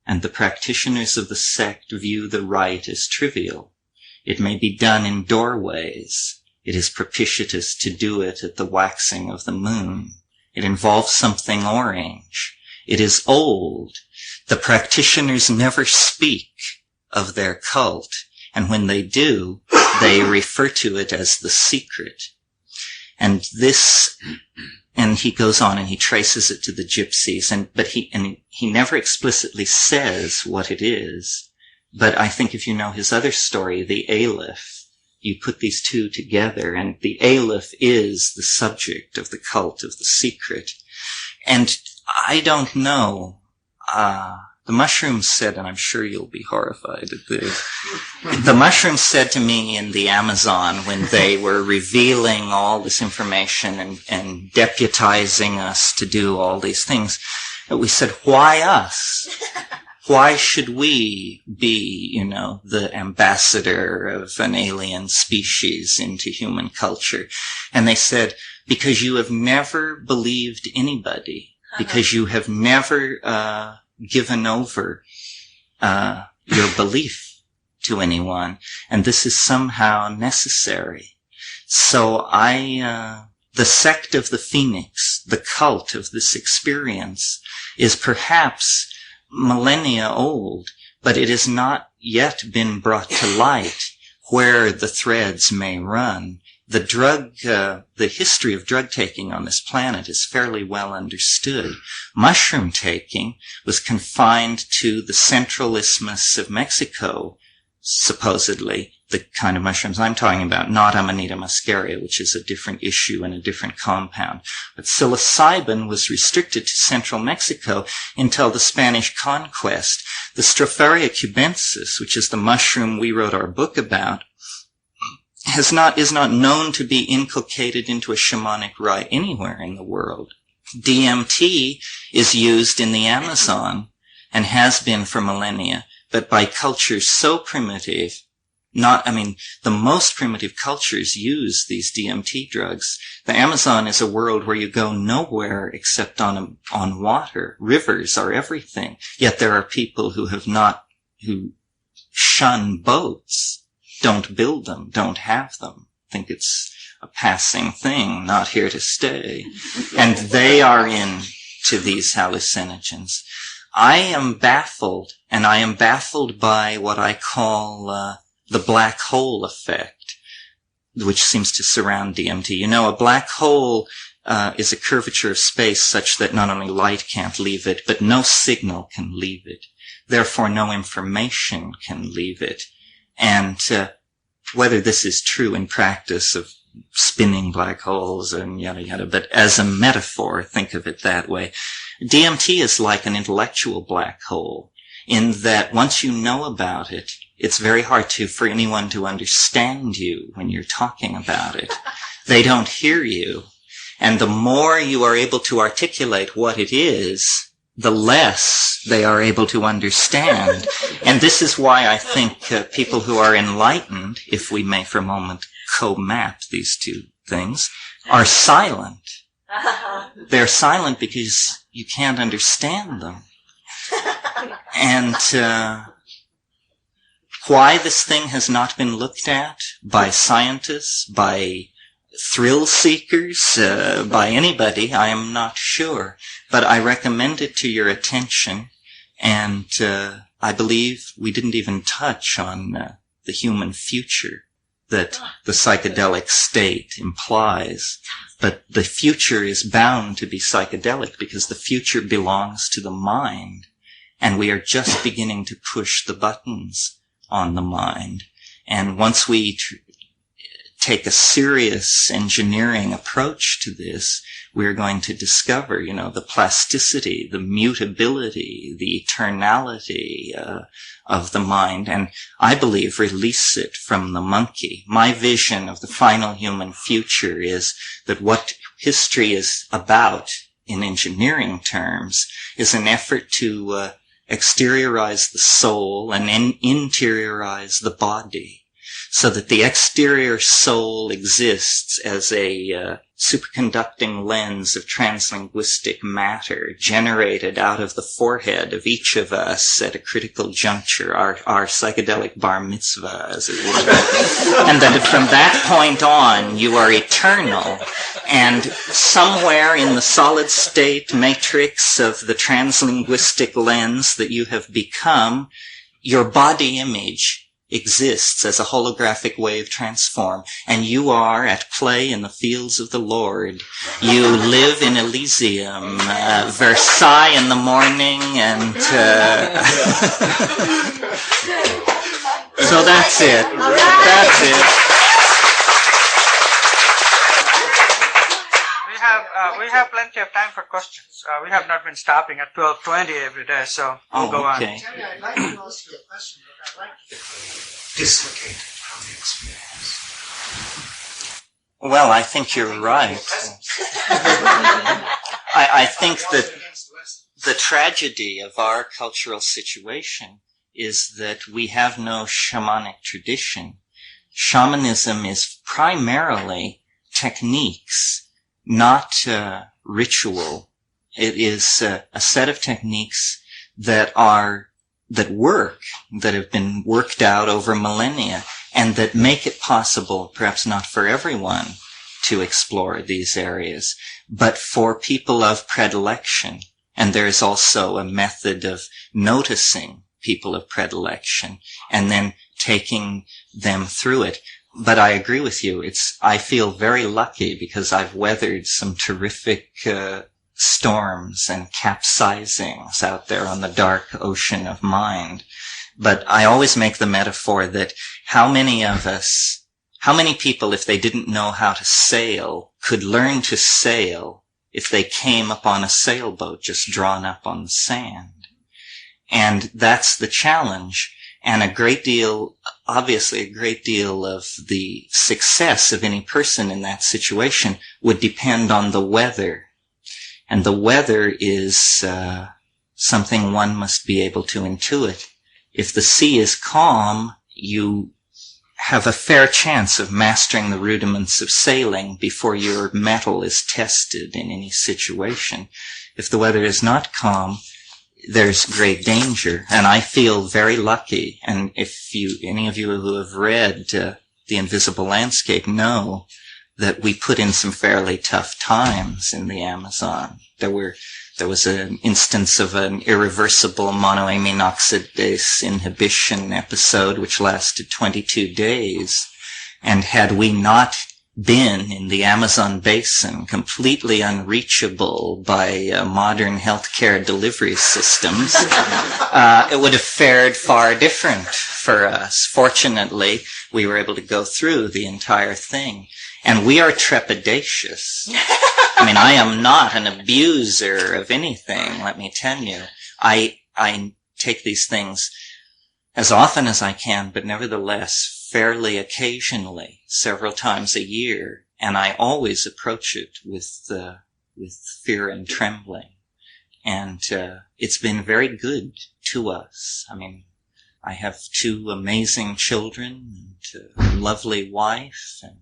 And the practitioners of the sect view the rite as trivial. It may be done in doorways. It is propitious to do it at the waxing of the moon. It involves something orange. It is old. The practitioners never speak of their cult, and when they do, they refer to it as the secret. And he goes on and he traces it to the gypsies, but he never explicitly says what it is. But I think if you know his other story, the Aleph, you put these two together, and the Aleph is the subject of the cult of the secret. And I don't know, the mushrooms said, and I'm sure you'll be horrified at this, the mushrooms said to me in the Amazon when they were revealing all this information and deputizing us to do all these things, that we said, why us? Why should we be, the ambassador of an alien species into human culture? And they said, because you have never believed anybody, because you have never given over your belief to anyone, and this is somehow necessary. So the sect of the Phoenix, the cult of this experience, is perhaps millennia old, but it has not yet been brought to light where the threads may run. The history of drug taking on this planet is fairly well understood. Mushroom taking was confined to the central isthmus of Mexico, supposedly. The kind of mushrooms I'm talking about, not Amanita muscaria, which is a different issue and a different compound. But psilocybin was restricted to central Mexico until the Spanish conquest. The Stropharia cubensis, which is the mushroom we wrote our book about, is not known to be inculcated into a shamanic rite anywhere in the world. DMT is used in the Amazon and has been for millennia, but by cultures so primitive, the most primitive cultures use these DMT drugs. The Amazon is a world where you go nowhere except on water. Rivers are everything. Yet there are people who shun boats, don't build them, don't have them, think it's a passing thing, not here to stay. And they are into these hallucinogens. I am baffled, and I am baffled by what I call the black hole effect, which seems to surround DMT. A black hole is a curvature of space such that not only light can't leave it, but no signal can leave it. Therefore, no information can leave it. And whether this is true in practice of spinning black holes and yada yada, but as a metaphor, think of it that way. DMT is like an intellectual black hole, in that once you know about it, it's very hard for anyone to understand you when you're talking about it. They don't hear you. And the more you are able to articulate what it is, the less they are able to understand. And this is why I think people who are enlightened, if we may for a moment co-map these two things, are silent. They're silent because you can't understand them. And why this thing has not been looked at by scientists, by thrill seekers, by anybody, I am not sure. But I recommend it to your attention, and I believe we didn't even touch on the human future that the psychedelic state implies. But the future is bound to be psychedelic because the future belongs to the mind, and we are just beginning to push the buttons on the mind. And once we take a serious engineering approach to this, we're going to discover, the plasticity, the mutability, the eternality of the mind, and I believe release it from the monkey. My vision of the final human future is that what history is about in engineering terms is an effort to exteriorize the soul and interiorize the body, so that the exterior soul exists as a superconducting lens of translinguistic matter generated out of the forehead of each of us at a critical juncture, our psychedelic bar mitzvah, as it were. And that from that point on, you are eternal. And somewhere in the solid state matrix of the translinguistic lens that you have become, your body image exists as a holographic wave transform, and you are at play in the fields of the Lord. You live in Elysium, Versailles in the morning, and so that's it. That's it. We have plenty of time for questions. We have not been stopping at 12:20 every day, so we'll go on. Okay. I'd like to ask you a question, but I'd like to dislocate it from the experience. Well, I think you're right. I think that the tragedy of our cultural situation is that we have no shamanic tradition. Shamanism is primarily techniques, not ritual. It is a set of techniques that work, that have been worked out over millennia, and that make it possible, perhaps not for everyone, to explore these areas, but for people of predilection. And there is also a method of noticing people of predilection and then taking them through it. But I agree with you. I feel very lucky because I've weathered some terrific storms and capsizings out there on the dark ocean of mind. But I always make the metaphor that how many people, if they didn't know how to sail, could learn to sail if they came upon a sailboat just drawn up on the sand. And that's the challenge. And a great deal of the success of any person in that situation would depend on the weather. And the weather is something one must be able to intuit. If the sea is calm, you have a fair chance of mastering the rudiments of sailing before your mettle is tested in any situation. If the weather is not calm, there's great danger. And I feel very lucky. And if any of you who have read The Invisible Landscape know that we put in some fairly tough times in the Amazon. There was an instance of an irreversible monoamine oxidase inhibition episode which lasted 22 days. And had we not been in the Amazon basin, completely unreachable by modern healthcare delivery systems, it would have fared far different for us. Fortunately, we were able to go through the entire thing. And we are trepidatious. I mean, I am not an abuser of anything, let me tell you. I take these things as often as I can, but nevertheless, fairly occasionally, several times a year, and I always approach it with fear and trembling. And it's been very good to us. I mean, I have 2 amazing children and a lovely wife, and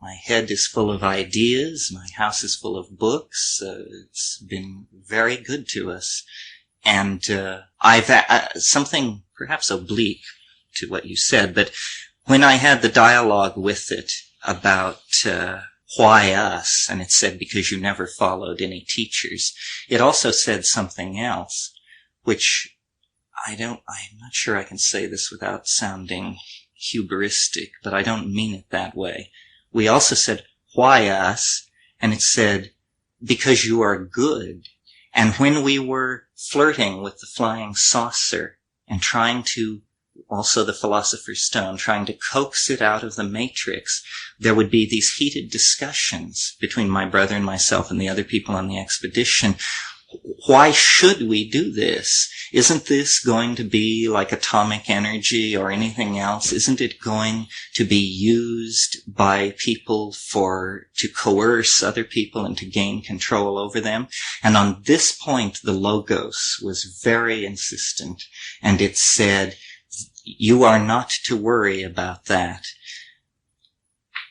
my head is full of ideas. My house is full of books. It's been very good to us. And I've something perhaps oblique to what you said, but when I had the dialogue with it about why us, and it said because you never followed any teachers, it also said something else, which I'm not sure I can say this without sounding hubristic, but I don't mean it that way. We also said, why us? And it said, because you are good. And when we were flirting with the flying saucer and trying to, also the Philosopher's Stone, trying to coax it out of the matrix, there would be these heated discussions between my brother and myself and the other people on the expedition. Why should we do this? Isn't this going to be like atomic energy or anything else? Isn't it going to be used by people to coerce other people and to gain control over them? And on this point, the Logos was very insistent, and it said, you are not to worry about that.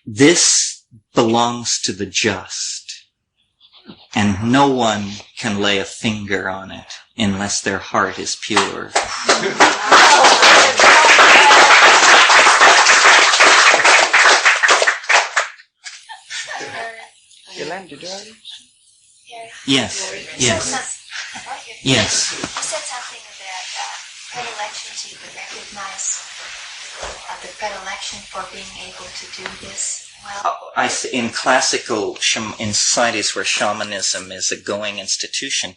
This belongs to the just. And no one can lay a finger on it unless their heart is pure. Elaine, did you have it? Yes. Yes. Yes. You said something about predilections. You could recognize the predilection for being able to do this. Well, In societies where shamanism is a going institution,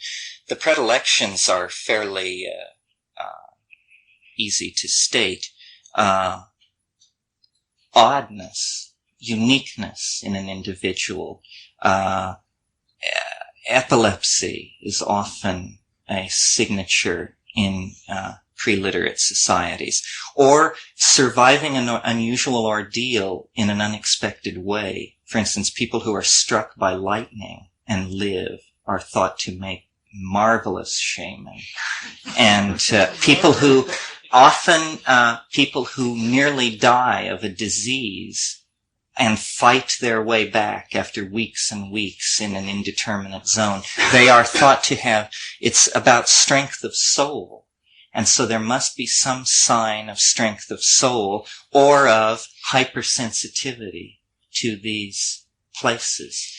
the predilections are fairly easy to state. Oddness, uniqueness in an individual. Epilepsy is often a signature in pre-literate societies, or surviving an unusual ordeal in an unexpected way. For instance, people who are struck by lightning and live are thought to make marvelous shaman. And people who nearly die of a disease and fight their way back after weeks and weeks in an indeterminate zone, they are thought to have, it's about strength of soul. And so there must be some sign of strength of soul or of hypersensitivity to these places.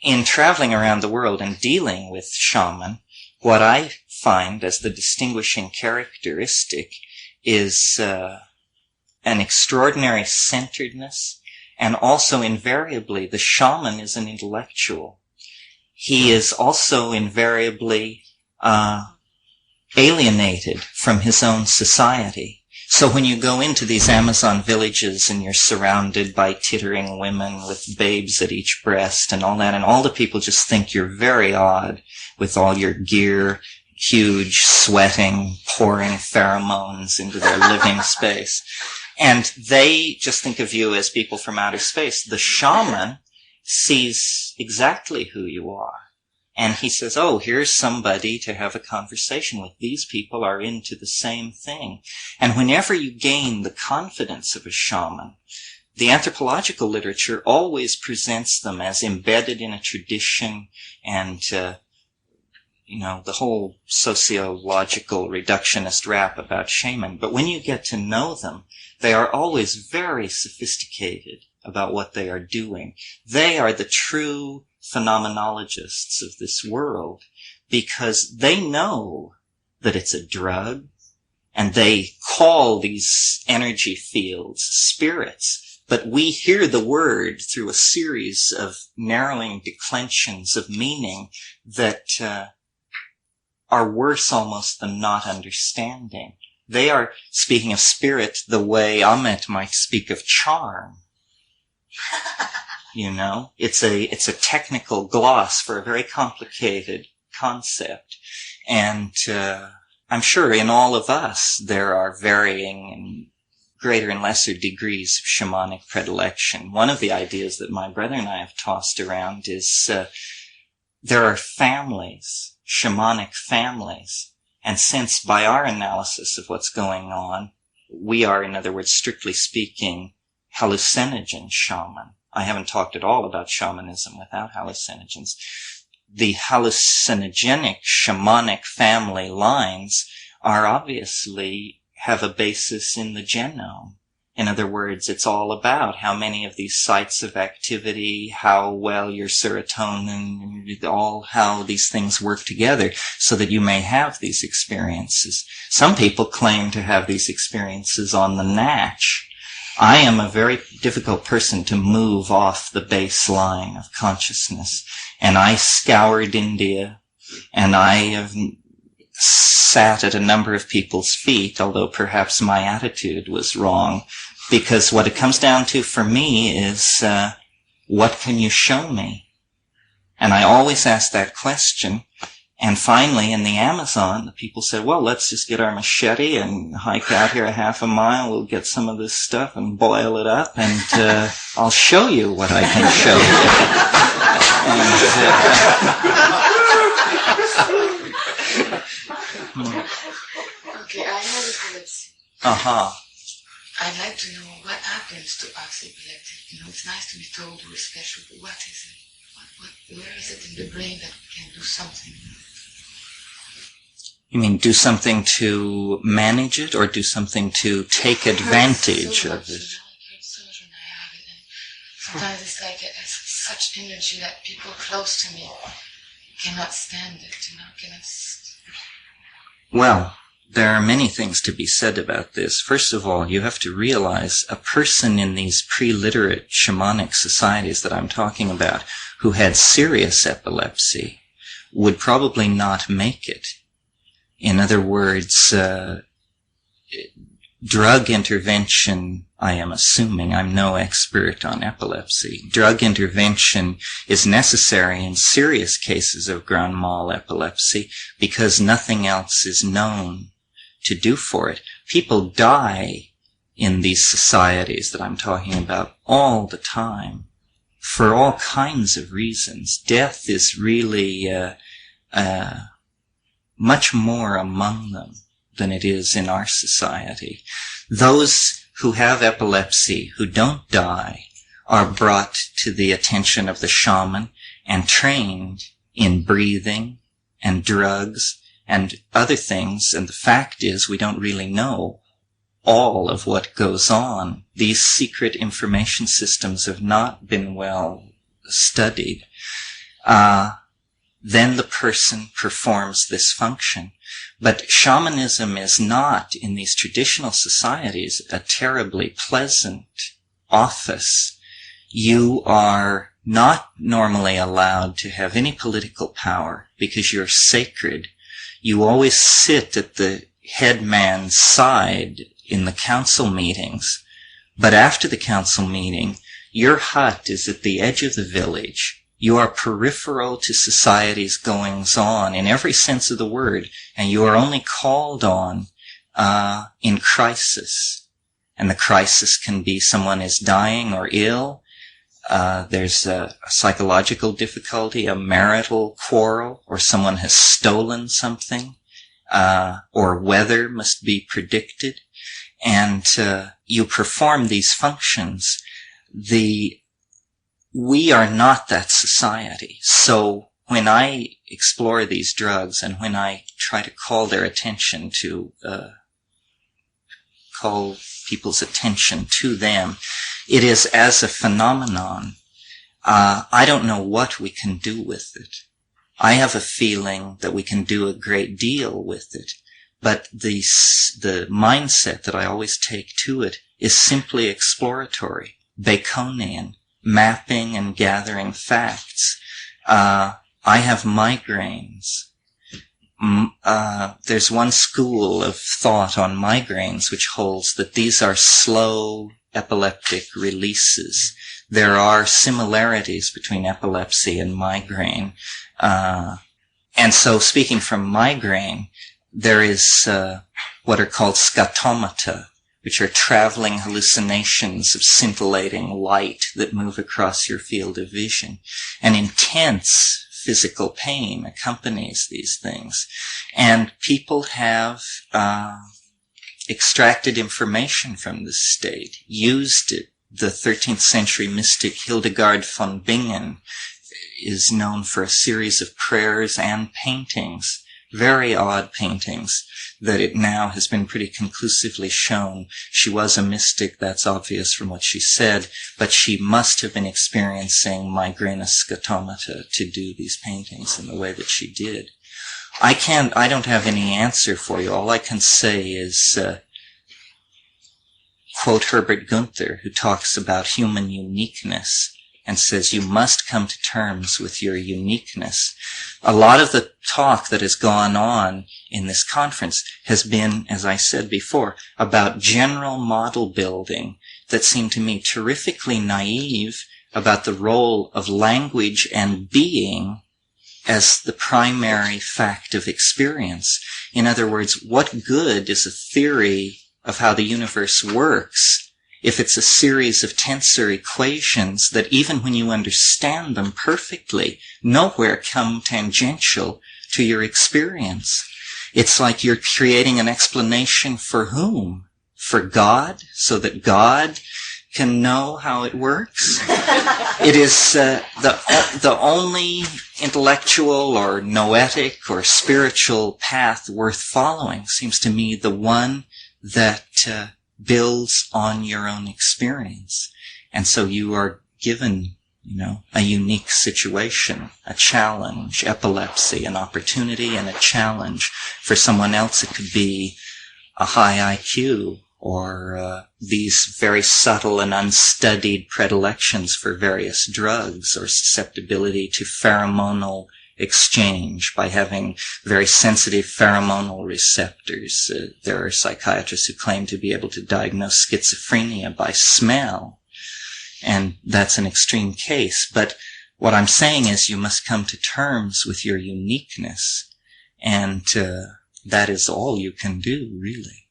In traveling around the world and dealing with shaman, what I find as the distinguishing characteristic is an extraordinary centeredness, and also invariably the shaman is an intellectual. He is also invariably alienated from his own society. So when you go into these Amazon villages and you're surrounded by tittering women with babes at each breast and all that, and all the people just think you're very odd with all your gear, huge, sweating, pouring pheromones into their living space. And they just think of you as people from outer space. The shaman sees exactly who you are. And he says, oh, here's somebody to have a conversation with. These people are into the same thing. And whenever you gain the confidence of a shaman, the anthropological literature always presents them as embedded in a tradition and, the whole sociological reductionist rap about shaman. But when you get to know them, they are always very sophisticated about what they are doing. They are the true phenomenologists of this world because they know that it's a drug, and they call these energy fields spirits. but we hear the word through a series of narrowing declensions of meaning that are worse almost than not understanding. They are speaking of spirit the way Ahmet might speak of charm. You know, it's a technical gloss for a very complicated concept. And I'm sure in all of us there are varying and greater and lesser degrees of shamanic predilection. One of the ideas that my brother and I have tossed around is there are families, shamanic families, and since by our analysis of what's going on, we are, in other words, strictly speaking, hallucinogen shaman. I haven't talked at all about shamanism without hallucinogens. The hallucinogenic shamanic family lines are obviously have a basis in the genome. In other words, it's all about how many of these sites of activity, how well your serotonin, all how these things work together so that you may have these experiences. Some people claim to have these experiences on the natch. I am a very difficult person to move off the baseline of consciousness. And I scoured India, and I have sat at a number of people's feet, although perhaps my attitude was wrong, because what it comes down to for me is, what can you show me? And I always ask that question. And finally, in the Amazon, the people said, well, let's just get our machete and hike out here a half a mile. We'll get some of this stuff and boil it up, and I'll show you what I can show you. Okay, I have epilepsy. Uh-huh. I'd like to know what happens to us epileptic. You know, it's nice to be told we're special, but what is it? Where is it in the brain that we can do something? You mean do something to manage it, or do something to take advantage of it? You know, I heard so much when I have it, and sometimes it's like such energy that people close to me cannot stand it, you know, Well, there are many things to be said about this. First of all, you have to realize a person in these pre-literate shamanic societies that I'm talking about who had serious epilepsy would probably not make it. In other words, drug intervention, I am assuming, I'm no expert on epilepsy. Drug intervention is necessary in serious cases of grand mal epilepsy because nothing else is known to do for it. People die in these societies that I'm talking about all the time for all kinds of reasons. Death is really much more among them than it is in our society. Those who have epilepsy, who don't die, are brought to the attention of the shaman and trained in breathing and drugs and other things. And the fact is, we don't really know all of what goes on. These secret information systems have not been well studied. Then the person performs this function. But shamanism is not, in these traditional societies, a terribly pleasant office. You are not normally allowed to have any political power because you're sacred. You always sit at the headman's side in the council meetings. But after the council meeting, your hut is at the edge of the village. You are peripheral to society's goings-on in every sense of the word, and you are only called on in crisis. And the crisis can be someone is dying or ill, there's a psychological difficulty, a marital quarrel, or someone has stolen something, or weather must be predicted, and you perform these functions. We are not that society. So when I explore these drugs and when I try to call their attention to, call people's attention to them, it is as a phenomenon. I don't know what we can do with it. I have a feeling that we can do a great deal with it, but the mindset that I always take to it is simply exploratory. Baconian, mapping and gathering facts. I have migraines. There's one school of thought on migraines which holds that these are slow epileptic releases. There are similarities between epilepsy and migraine. And so speaking from migraine, there is what are called scatomata, which are traveling hallucinations of scintillating light that move across your field of vision. And intense physical pain accompanies these things. And people have extracted information from this state, used it. The 13th century mystic Hildegard von Bingen is known for a series of prayers and paintings, very odd paintings, that it now has been pretty conclusively shown. She was a mystic, that's obvious from what she said, but she must have been experiencing migrainous scatomata to do these paintings in the way that she did. I don't have any answer for you. All I can say is, quote Herbert Gunther, who talks about human uniqueness and says you must come to terms with your uniqueness. A lot of the talk that has gone on in this conference has been, as I said before, about general model building that seemed to me terrifically naive about the role of language and being as the primary fact of experience. In other words, what good is a theory of how the universe works if it's a series of tensor equations that even when you understand them perfectly, nowhere come tangential to your experience? It's like you're creating an explanation for whom? For God, so that God can know how it works? It is the only intellectual or noetic or spiritual path worth following, seems to me, the one that builds on your own experience. And so you are given, a unique situation, a challenge, epilepsy, an opportunity and a challenge. For someone else it could be a high IQ or these very subtle and unstudied predilections for various drugs or susceptibility to pheromonal exchange by having very sensitive pheromonal receptors. There are psychiatrists who claim to be able to diagnose schizophrenia by smell, and that's an extreme case. But what I'm saying is you must come to terms with your uniqueness, and that is all you can do, really.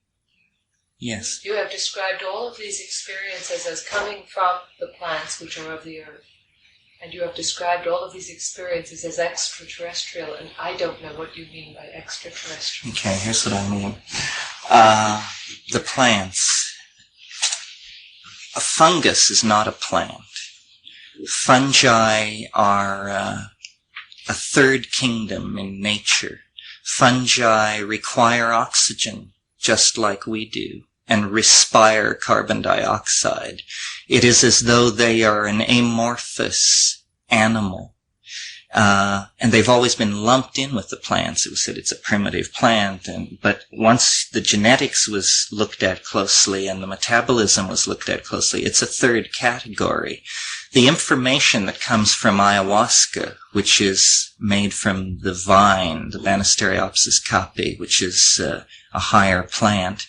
Yes? You have described all of these experiences as coming from the plants which are of the earth. And you have described all of these experiences as extraterrestrial, and I don't know what you mean by extraterrestrial. Okay, here's what I mean. The plants. A fungus is not a plant. Fungi are a third kingdom in nature. Fungi require oxygen, just like we do, and respire carbon dioxide. It is as though they are an amorphous animal. And they've always been lumped in with the plants. It was said it's a primitive plant. But once the genetics was looked at closely and the metabolism was looked at closely, it's a third category. The information that comes from ayahuasca, which is made from the vine, the Banisteriopsis caapi, which is a higher plant,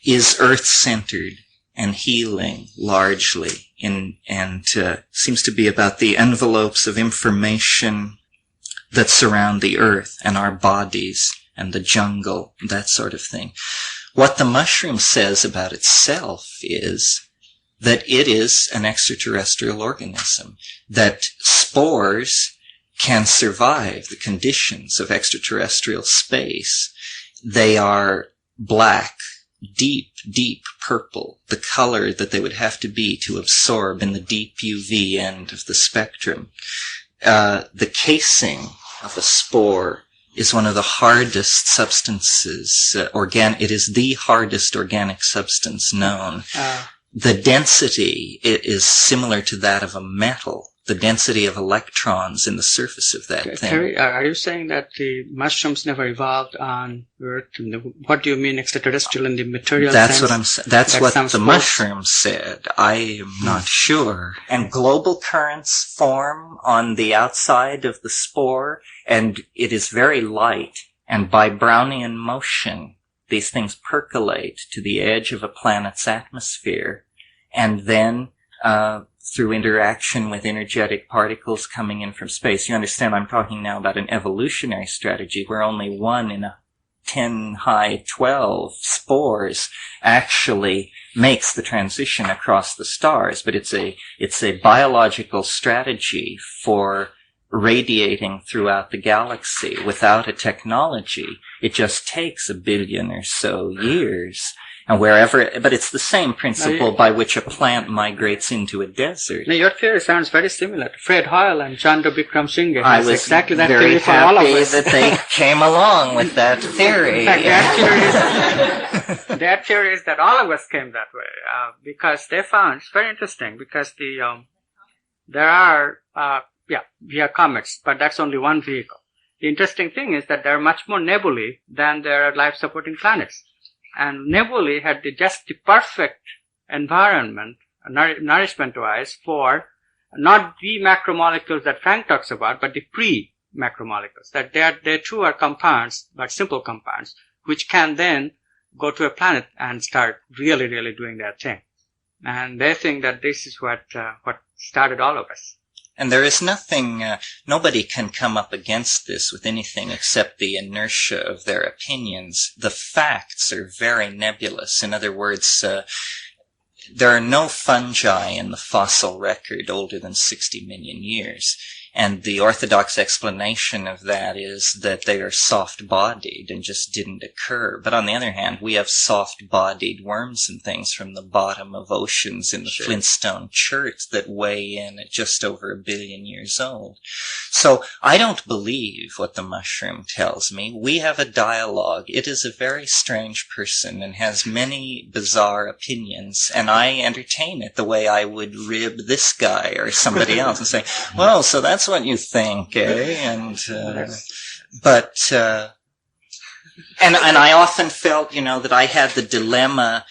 is earth-centered and healing largely, and seems to be about the envelopes of information that surround the earth and our bodies and the jungle, that sort of thing. What the mushroom says about itself is that it is an extraterrestrial organism, that spores can survive the conditions of extraterrestrial space. They are black, deep purple, the color that they would have to be to absorb in the deep UV end of the spectrum. The casing of a spore is one of the hardest substances, it is the hardest organic substance known. The density is similar to that of a metal. the density of electrons in the surface of that thing. Terry, are you saying that the mushrooms never evolved on Earth? What do you mean extraterrestrial in the material That's sense? what I'm saying. That's what the mushroom said. I am not sure. And global currents form on the outside of the spore, and it is very light. And by Brownian motion, these things percolate to the edge of a planet's atmosphere, and then through interaction with energetic particles coming in from space. You understand, I'm talking now about an evolutionary strategy where only 1 in 10 high 12 spores actually makes the transition across the stars, but it's a biological strategy for radiating throughout the galaxy. Without a technology, it just takes 1 billion or so years. And but it's the same principle by which a plant migrates into a desert. Now, your theory sounds very similar to Fred Hoyle and Chandra Bikram Singh. I was exactly that very theory for all of happy us. that they came along with that theory. In fact, their theory is that all of us came that way, because they found, it's very interesting, because there are, we have comets, but that's only one vehicle. The interesting thing is that there are much more nebulae than there are life-supporting planets. And nebulae had just the perfect environment, nourishment-wise, for not the macromolecules that Frank talks about, but the pre-macromolecules. That they too are compounds, but simple compounds, which can then go to a planet and start really, really doing their thing. And they think that this is what started all of us. And there is nothing, nobody can come up against this with anything except the inertia of their opinions. The facts are very nebulous. In other words, there are no fungi in the fossil record older than 60 million years. And the orthodox explanation of that is that they are soft-bodied and just didn't occur. But on the other hand, we have soft-bodied worms and things from the bottom of oceans in the Flintstone chert that weigh in at just over 1 billion years old. So I don't believe what the mushroom tells me. We have a dialogue. It is a very strange person and has many bizarre opinions, and I entertain it the way I would rib this guy or somebody else and say, well, so that's what you think, eh? And I often felt, that I had the dilemma,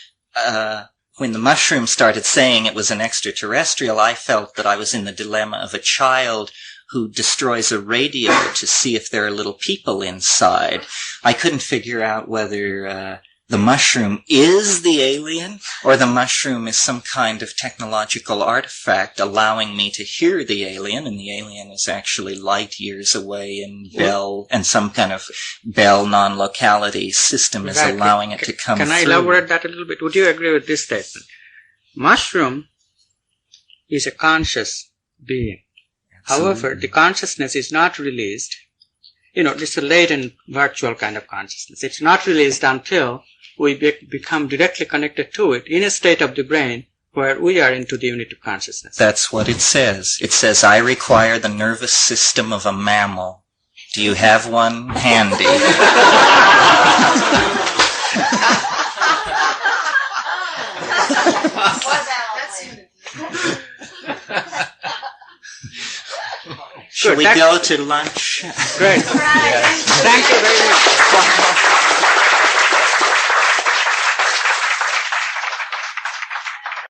when the mushroom started saying it was an extraterrestrial, I felt that I was in the dilemma of a child who destroys a radio to see if there are little people inside. I couldn't figure out whether, the mushroom is the alien, or the mushroom is some kind of technological artifact allowing me to hear the alien, and the alien is actually light years away in Bell, and some kind of Bell non-locality system is allowing it to come through. Can I elaborate that a little bit? Would you agree with this statement? Mushroom is a conscious being. However, the consciousness is not released. It's a latent virtual kind of consciousness. It's not released until we become directly connected to it in a state of the brain where we are into the unit of consciousness. That's what it says. It says, I require the nervous system of a mammal. Do you have one handy? Should we go to lunch? Great. Thank you very much.